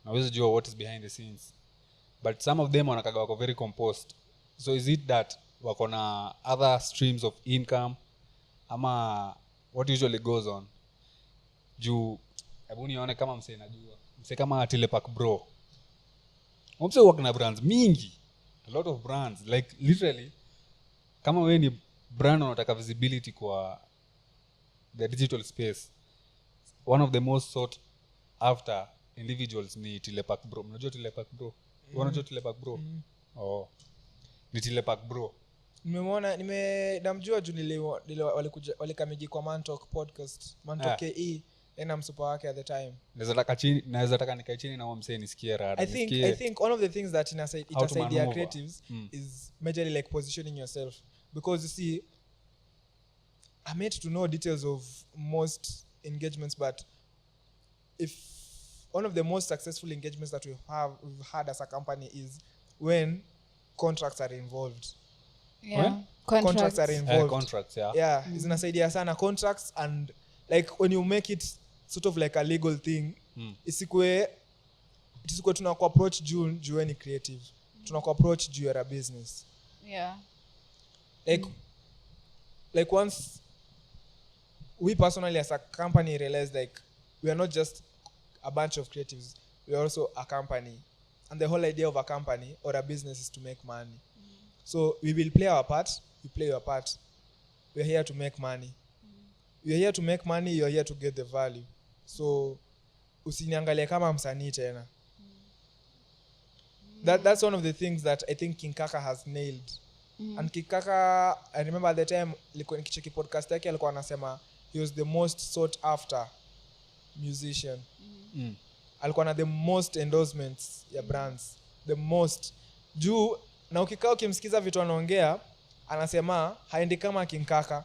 Naweza jua what is behind the scenes. But some of them wanakaga wako very composed. So is it that wako na other streams of income ama what usually goes on juu hebu nione kama msee najua msee kama Tilepak bro msee work na brands mingi a lot of brands like literally kama wewe ni brand unataka visibility kwa the digital space one of the most sought after individuals ni Tilepak bro. Unajua Tilepak bro? Unajua Tilepak bro? Oh. Ni Tilepak bro. Namjua juu walikuja walikamiji kwa Mantalk podcast, Mantalk KE, na msupa wake at the time. Naweza taka nikae chini na msee nisikie rada. I think one of the things that itasaidia creatives is majorly like positioning yourself, because you see I'm yet to know details of most engagements, but if one of the most successful engagements that we've had as a company is when contracts are involved. Yeah. Contracts are involved. Contracts, yeah. Yeah, zinasaidia sana contracts, and like when you make it sort of like a legal thing, isikwe tunaku approach juu any creative. Tunaku approach juu ya business. Yeah. Like once we personally as a company realized like we are not just a bunch of creatives, we are also a company, and the whole idea of a company or a business is to make money. So we will play our part, you play your part. We are here to make money. You are here to make money, you are here to get the value. So usiniangalie kama msanii tena. That's one of the things that I think King Kaka has nailed. And King Kaka, I remember at the time nikicheki podcast yake alikuwa anasema he was the most sought after musician. Alikuwa na the most endorsements ya brands, the most. Juu na ukikaa ukimsikiza vitu anaongea, anasema haendi kama King Kaka,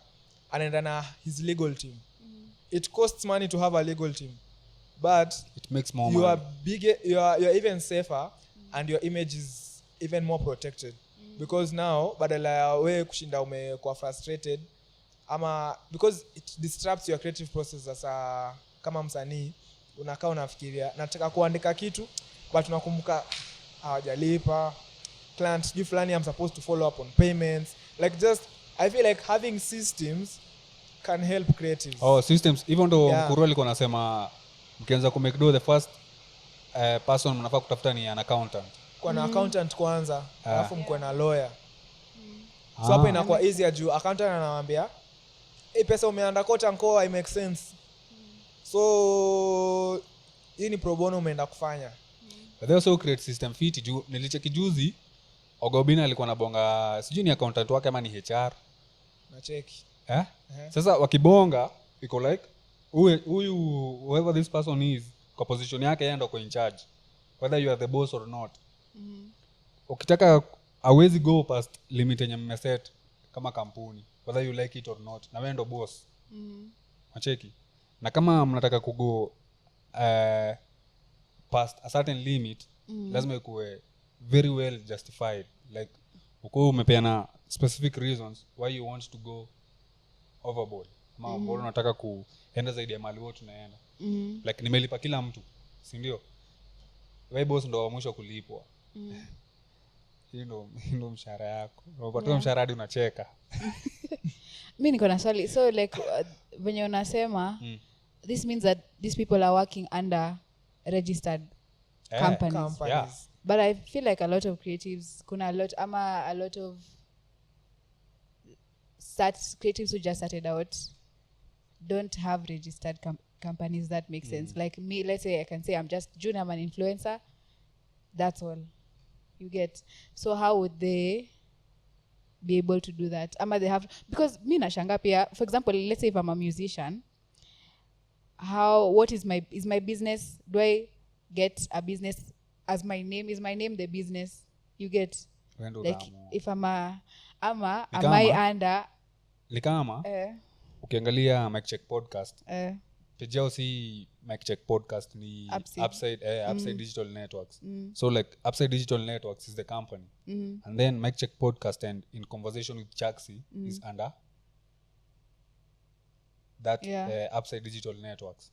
anaenda na his legal team. It costs money to have a legal team, but it makes more you money. are bigger, you are even safer, and your image is even more protected. Because now badala ya wewe kushinda umekuwa frustrated ama because it disrupts your creative process as a kama msanii, unakaa unafikiria nataka kuandika kitu but unakumbuka hawajalipa client you fulani, I'm supposed to follow up on payments. Like just I feel like having systems can help creatives. Oh, systems. Even though Mkuru alikuwa anasema mkianza ku make do the first person mnafaa kutafuta ni an accountant. Kwa na accountant kwanza, alafu mko na lawyer. So hapo inakuwa easier juu accountant anawaambia pesa umeanda kota nkoa, it makes sense. So hii ni pro bono umeenda kufanya. But they also create system fit juu nilicheki juzi Ogobina alikuwa anabonga sijui ni accountant wake ama ni HR. Na cheki. Sasa wakibonga iko like huyu whoever this person is kwa position yake yeye ndo in charge whether you are the boss or not. Ukitaka hawezi go past limit yenye mmeset kama kampuni whether you like it or not, na wewe ndo boss. Macheki. Na kama mnataka kugo past a certain limit, lazima ikuwe very well justified, like uko umepeana specific reasons why you want to go overboard. Kama bora unataka kuenda zaidi ya mali wote tunaenda. Like nimelipa kila mtu, si ndio? Wewe boss ndo wa mwisho kulipwa. Hiyo ndo mshahara yako. Unapata mshahara hadi unacheka. Mimi niko na swali. So like when unasema this means that these people are working under registered companies. Yeah. But I feel like a lot of creatives, a lot of creatives who just started out don't have registered companies. That makes sense. Like me, let's say I can say I'm just June, I'm an influencer. That's all. You get. So how would they be able to do that? They have, because me nashanga pia, for example, let's say if I'm a musician, what is my business? Do I get a business as my name? Is my name the business? You get. Like if am I under likama ukiangalia Mic Check podcast page yao si Mic Check podcast ni Upside Digital Networks. So like Upside Digital Networks is the company, and then Mic Check podcast and In Conversation with Chaksi is under that Upside Digital Networks.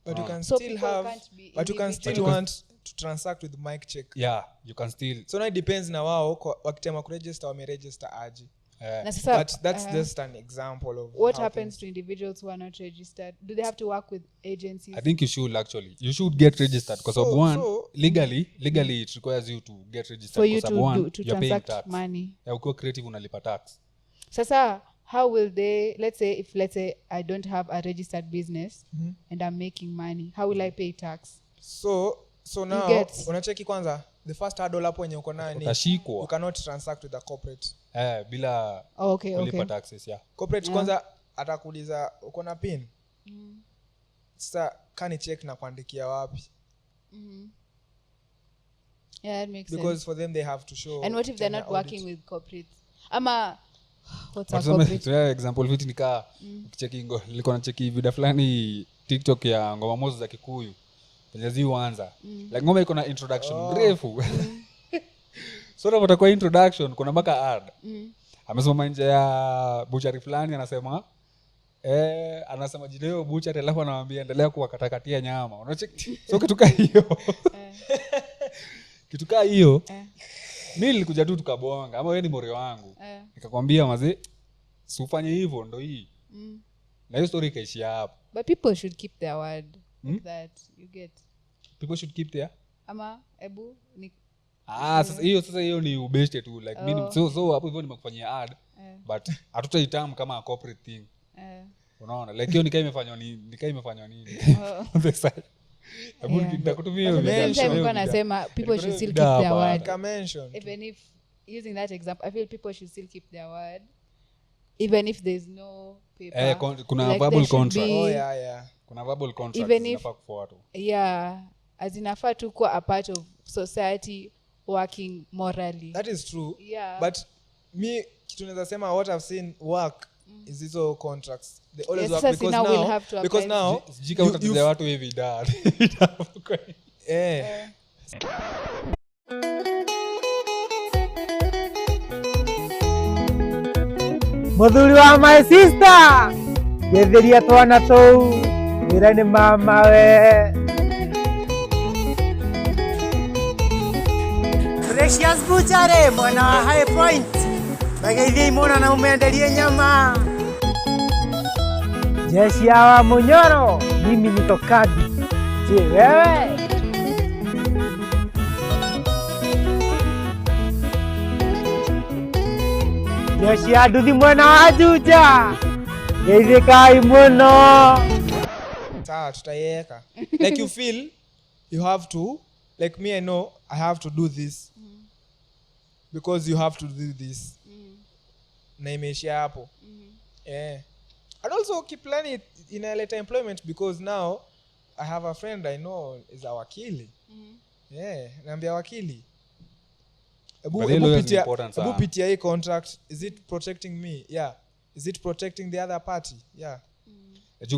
But you can so still have, but you can still want to transact with Mic Check. Yeah, you can still. So now it depends na wao wakitema kuregister wameregister aje. Na sasa, But that's just an example of what how happens to individuals who are not registered? Do they have to work with agencies? I think you should actually. You should get registered because of one, legally it requires you to get registered For you because of one, to you're paying transact tax. money. Ukiwa creative unalipa tax. Sasa, how will they, let's say I don't have a registered business and I'm making money, how will I pay tax? So now get- unacheki kwanza the first hurdle hapo yenye uko nayo ni you Utashikwa cannot transact with a corporate. bila Okay. kulipa taxes, yeah. Corporate kwanza atakuuliza uko na pin. Sasa kani check na kuandikia wapi? Yeah, that makes Because sense. for them they have to show. And what if they're Kenya not audit. working with corporates? Ama what's a Tuseme, corporate? tuwe example fiti nikaa ukicheki nilikuwa nacheki vida fulani TikTok ya ngoma mozo za Kikuyu penye zianza like ngoma iko na introduction mrefu so unapata kwa introduction kuna mpaka ad amesoma nje ya butchery fulani anasema anasema jina hiyo butchery alafu anamwambia endelea kuwakatakatia nyama unacheki so kitu kaa hiyo mimi nilikuja tu tukabonga ama wewe ni mori wangu nikakwambia mazee si ufanye hivyo ndo hii na hiyo story ikaishia hapo. But people should keep their word like that, you get. People should keep their Ama ebu ni sasa hiyo ni ubeshte tu like mimi so hapo hivyo nimekufanyia ad but hatutaitam kama a corporate thing. Unaona like hiyo nikai imefanywa nini on the side. Hebu nitakutumia hiyo But at the same time, nasema people should still keep their word. Like I mentioned. Even if using that example, I feel people should still keep their word even if there's no paper. Kuna Like verbal there should contract. Oh yeah. Kuna verbal contract Even if- zinafaa kufuatwa. Yeah, as inafaa tu kuwa a part of society working morally. That is true. Yeah. But me kitu naweza sema what I've seen work is these all contracts. They always Yes, work sasa now we'll have to because apply. now Sijika utatetea watu hivi dad. Muthuri wa my sister gethiria twana tou wira ni mamawe Precious Butchery mwana wa High Point mageithie imona na umenderie nyama jeshi ya Munyoro mimi niko kadi je wewe jeshi ya nduthi mwena wa Juja geithikai muno sawa tutaiweka like you feel you have to like me I know I have to do this because you have to do this na imeishia hapo and also keep learning inaleta employment because now I have a friend I know is a wakili naambia wakili But the lawyers are important, ebu sir. pitia hii contract is it protecting me is it protecting the other party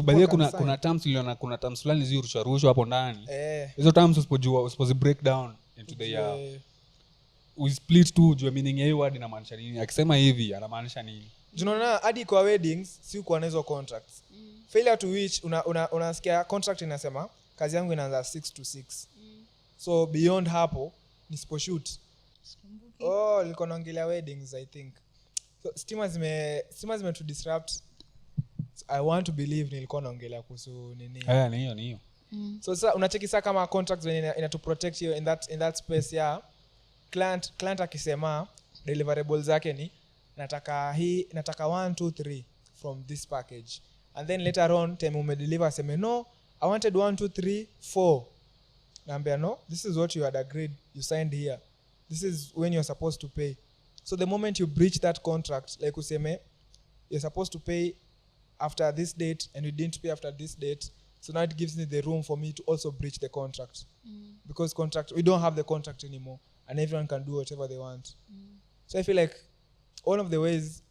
Baadhi Important kuna terms niliona kuna terms fulani zirushwa hapo ndani. eh Hizo terms usipozi break down into the we split tu jua meaning ya hiyo word inamaanisha nini. Akisema hivi anamaanisha nini? tunaona hadi kwa weddings si kuwa na hizo contracts failure to which unasikia contract inasema kazi yangu inaanza 6 to 6 so beyond hapo nisiposhoot liko naongelea weddings I think so stima zime to disrupt I want to believe nilikuwa naongelea kuhusu nini Ni hiyo. so sasa unacheki saa kama contracts when ina to protect you in that space client akisema deliverables zake ni nataka 1 2 3 from this package and then later on time umedeliver aseme no I wanted 1 2 3 4 naambia no this is what you had agreed you signed here this is when you're supposed to pay so the moment you breach that contract like useme you're supposed to pay after this date and you didn't pay after this date so now it gives me the room for me to also breach the contract because we don't have the contract anymore and everyone can do whatever they want so I feel like one of the ways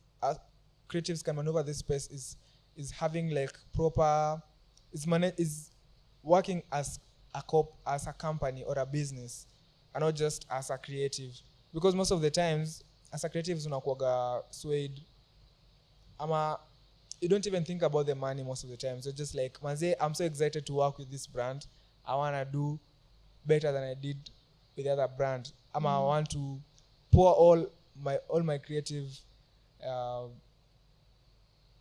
creatives can maneuver this space is having like proper is working as a company or a business and not just as a creative because most of the times as a creative unakuwaga swayed ama you don't even think about the money most of the time so just like manze I'm so excited to work with this brand I want to do better than I did with the other brand ama I want to pour all my creative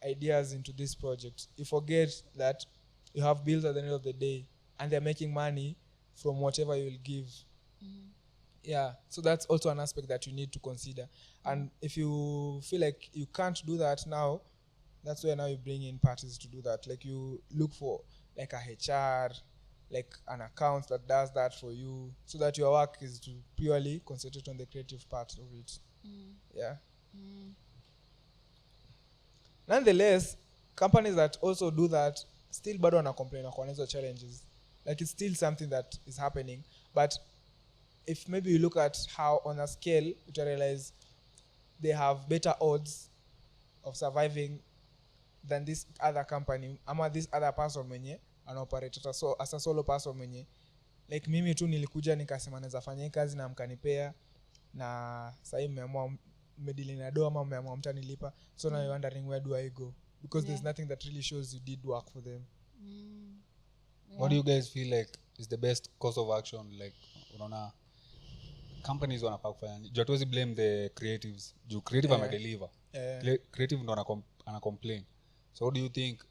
ideas into this project, you forget that you have bills at the end of the day and they're making money from whatever you'll give. Yeah, so that's also an aspect that you need to consider. And if you feel like you can't do that now, that's where now you bring in parties to do that. Like you look for like a HR, like an account that does that for you, so that your work is to purely concentrate on the creative part of it. Yeah. Nonetheless, companies that also do that still bado wana complain on hizo challenges. Like it's still something that is happening, but if maybe you look at how on a scale, you realize they have better odds of surviving than this other company, ama this other person mwenye an operator. So as a solo person mwenye, like mimi tu nilikuja nikasema naweza fanya kazi na mkanipea, na sasa mmeamua medili na do ama mmeamua mtanilipa, so now you're wondering where do I go, because there's nothing that really shows you did work for them. What do you guys feel like is the best course of action? Like unaona companies wanafaa kufanya nini? Hatuwezi blame the creatives. Juu creative amedeliver. Creative ndo ana complain. So what do you think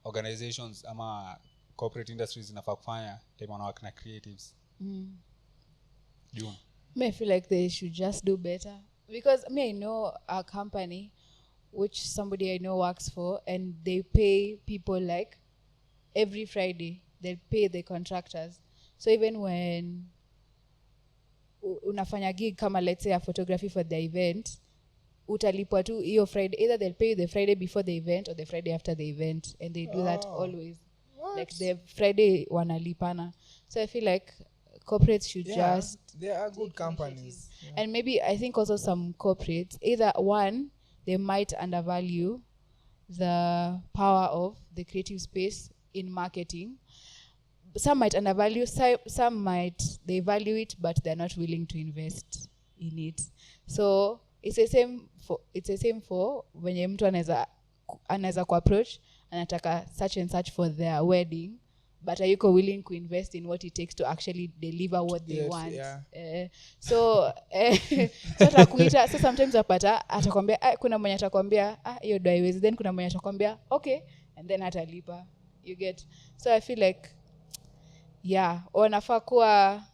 organizations ama corporate industries zinafaa kufanya time wanawaka na creatives? June. I feel like they should just do better, because I know a company which somebody I know works for, and they pay people like every Friday. They pay the contractors. So even when unafanya gig kama let's say a photography for the event, utalipwa tu hiyo Friday. Either they'll pay you the Friday before the event or the Friday after the event, and they do that always. What? Like the Friday wanalipana. So I feel like corporates should just they are good companies. And maybe I think also some corporates, either one, they might undervalue the power of the creative space in marketing. Some might undervalue, some might they value it, but they're not willing to invest in it. So it's the same for when mtu anaweza kuapproach anataka such and such for their wedding, but are you willing to invest in what it takes to actually deliver what they want? So so sometimes apata atakwambia kuna mwenye atakwambia hiyo do haiwezi, then kuna mwenye atakwambia okay, and then atalipa. You get? So I feel like wanafaa kuwa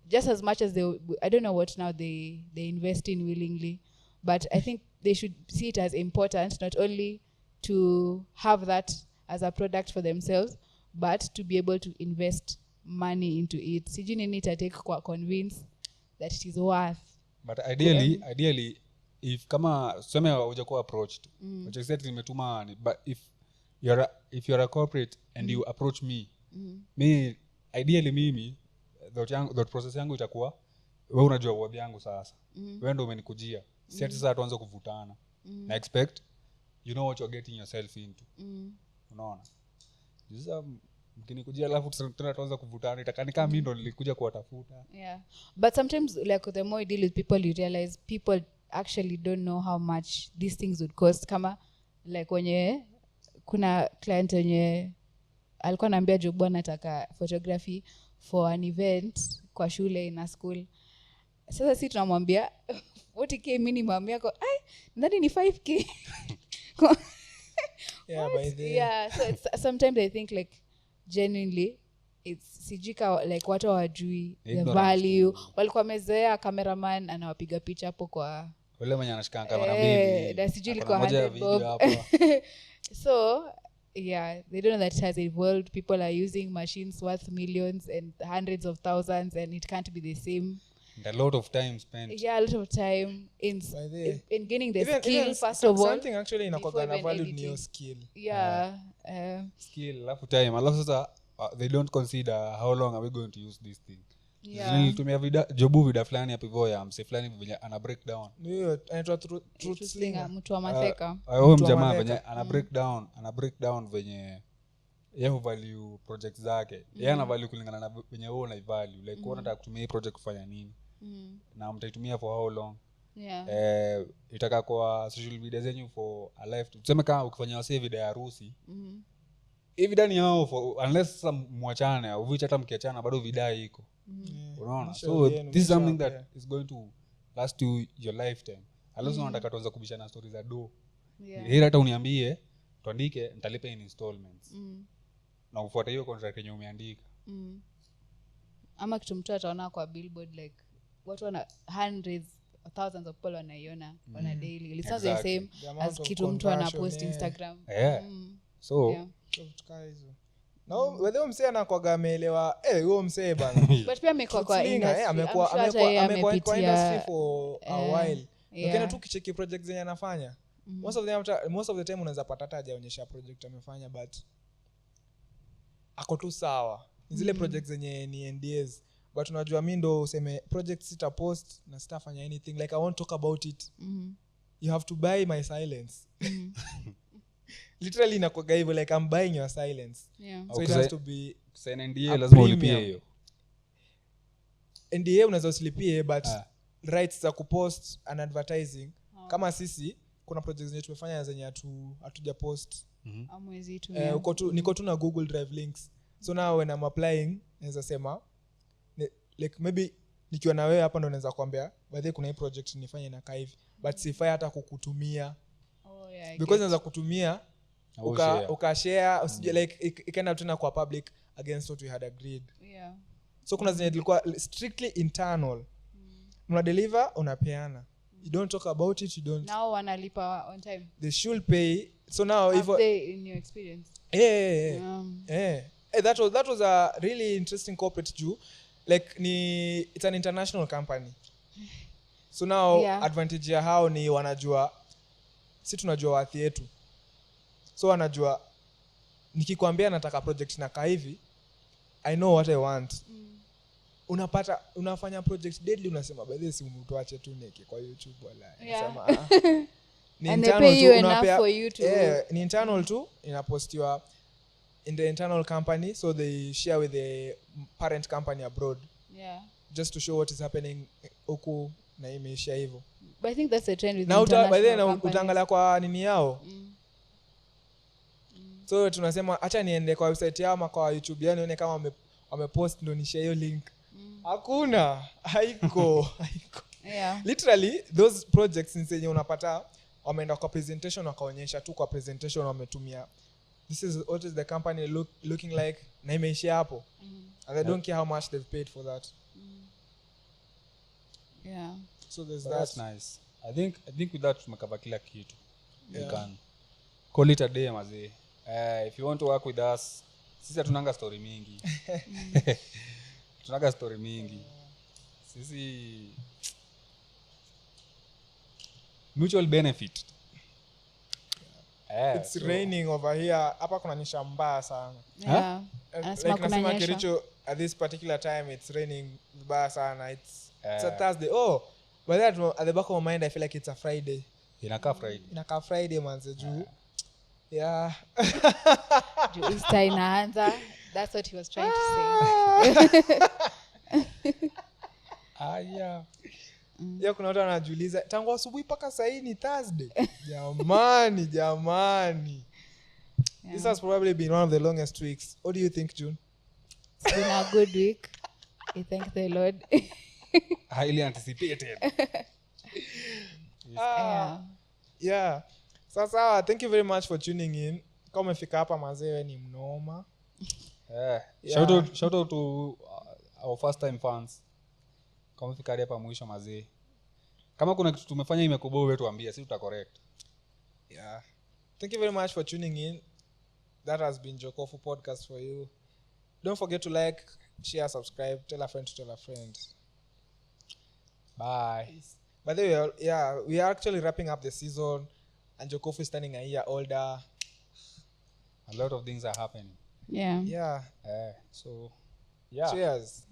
just as much as I don't know what now they invest in willingly, but I think they should see it as important, not only to have that as a product for themselves, but to be able to invest money into it. Sijui nini take convince that it is worth. But ideally if kama tuseme hujakuwa approached, which is that nimetuma, but if you're a corporate and you approach me, me ideally mimi that process yangu itakuwa wewe unajua worth yangu sasa. Wewe ndio umenikujia. Si ati sasa tuanze kuvutana. Na expect you know what you're getting yourself into. Unaona? Sasa mkinikujia alafu tena tuanze kuvutana, itakanika mimi ndo nilikuja kuwatafuta. Yeah. But sometimes like the more you deal with people, you realize people actually don't know how much these things would cost. Kama like wenye kuna client wenye alikuwa anambia Jobu anataka photography for an event kwa shule in a school. Sasa sisi tunamwambia 40k minimum yako ndani ni 5k. So it's, sometimes I think like genuinely it's sijika like watu hawajui the value. Walikuwa wamezoea cameraman anawapiga picha hapo kwa wale mwenye anashika kamera mbili na sijui liko 100 hapo. So they don't know that it has evolved. People are using machines worth millions and hundreds of thousands, and it can't be the same. And a lot of time spent. A lot of time in gaining the skill first of all. Something actually inakuwa na value ni your skill. Skill alafu time. Alafu sasa they don't consider how long are we going to use this thing. Nilitumia Jobu vida fulani hapo hivyo ya mse fulani vile ana breakdown. Ndio anaitwa truth slinger, mtu wa Matheka. Huyo mjamaa venye ana breakdown venye yeye value project zake. Yeye ana value kulingana na venye wewe una value. Like wewe unataka kutumia hii project kufanya nini? Na mtaitumia for how long? Itaka kwa social media zenyu for a lifetime. Tuseme kama ukifanya wase video ya harusi. Hii video ni yao for unless some mwachane, uvicha hata mkiachana bado video iko. Unaona? So this is something that is going to last you your lifetime. alafu unataka tuanze kubishana stories za do. Yeah. Heri hata uniambie tuandike nitalipa in installments. Na ufuate hiyo contract yenye umeandika. Ama kitu mtu ataona kwa billboard like watu wana hundreds thousands of people wanaiona on a daily. It's not the Exactly. same The amount as of kitu mtu ana conversion, post yeah. Instagram. Yeah. So Yeah. na wedhe msee anakwaga ameelewa huo msee bana But pia amekuwa kwa Truthlinga, industry. amekuwa I'm sure hata yeye amekuwa kwa industry amepitia. for a while. Yeah. Ukienda tu kicheki project zenye anafanya most of the time unaweza pata hata hajaonyesha project amefanya but ako tu sawa. Ni zile project zenye ni NDAs but unajua mimi ndo useme project sita post na sitafanya anything like I won't talk about it. You have to buy my silence. Literally inakuwa hivyo like I'm buying your silence. Yeah. So it has to be sign NDA a lazima premium. ulipie hiyo. NDA unaweza usilipie but rights za kupost and advertising kama sisi kuna projects zenye tumefanya zenye hatuja post Amwezi tu. niko tu na Google Drive links so now when I'm applying naweza sema like maybe nikiwa na wewe hapa ndo naweza kuambia by the way kuna hii project nifanye na hivi but sifai hata kukutumia because naweza kutumia ukashare usije like ikaenda tena kwa public against what we had agreed. Yeah. So kuna zenye ilikuwa strictly internal. Una deliver unapeana. You don't talk about it, you don't. Now wanalipa on time. They should pay. So now Have if they in your experience? That was a really interesting corporate Jew. Like it's an international company. So now advantage ya hao ni wanajua si tunajua wathi yetu. So wanajua nikikwambia nataka project na hivi I know what I want. Unapata unafanya project deadly unasema by this mtuache tu neke kwa YouTube wala. Unasema ni And they internal pay you tu enough for you to ni internal tu inapostiwa in the internal company so they share with the parent company abroad. Yeah. Just to show what is happening huku na imeisha hivyo. But I think that's a trend with Na by then companies. utaangalia kwa nini yao. So tunasema acha niende kwa website yao ama kwa YouTube yao nione kama wamepost ndo ni share hiyo link. Hakuna, haiko. Yeah. Literally those projects zenye unapata wameenda kwa presentation wakaonyesha tu kwa presentation wametumia this is what is the company looking like na imeishia hapo. And they don't care how much they've paid for that. Yeah. So there's That's that. nice. I think with that tumekava kila kitu. We can call it a day mazee. If you want to work with us, sisi hatunanga story mingi. Tunaga story mingi. Sisi mutual benefit. It's raining over here. Hapa kunanyesha mbaya sana. Yeah. Like nasema Kericho at this particular time it's raining mbaya sana. It's a Thursday. Oh, but that at the back of my mind I feel like it's a Friday. Inakaa Friday manze juu. Yeah. Easter inaanza. That's what he was trying to say. Yeah. Yeah, kuna watu wanajiuliza tangu asubuhi mpaka saa hii ni Thursday. Jamani. Yeah. This has probably been one of the longest weeks. What do you think, June? It's been a good week. We thank the Lord. Highly anticipated. Yeah. Sasa, thank you very much for tuning in. Kama umefika hapa mazee ni mnoma. Shout out to our first time fans. Kama umefika hapa mwisho mazee. Kama kuna kitu tumefanya imekuboa wewe tuambie, sisi tuta correct. Yeah. Thank you very much for tuning in. That has been Jokofu podcast for you. Don't forget to like, share, subscribe, tell a friend to tell a friend. Bye. By the way, we are actually wrapping up the season and Jokofu is turning a year older. A lot of things are happening. Yeah. Yeah. So, yeah. Cheers.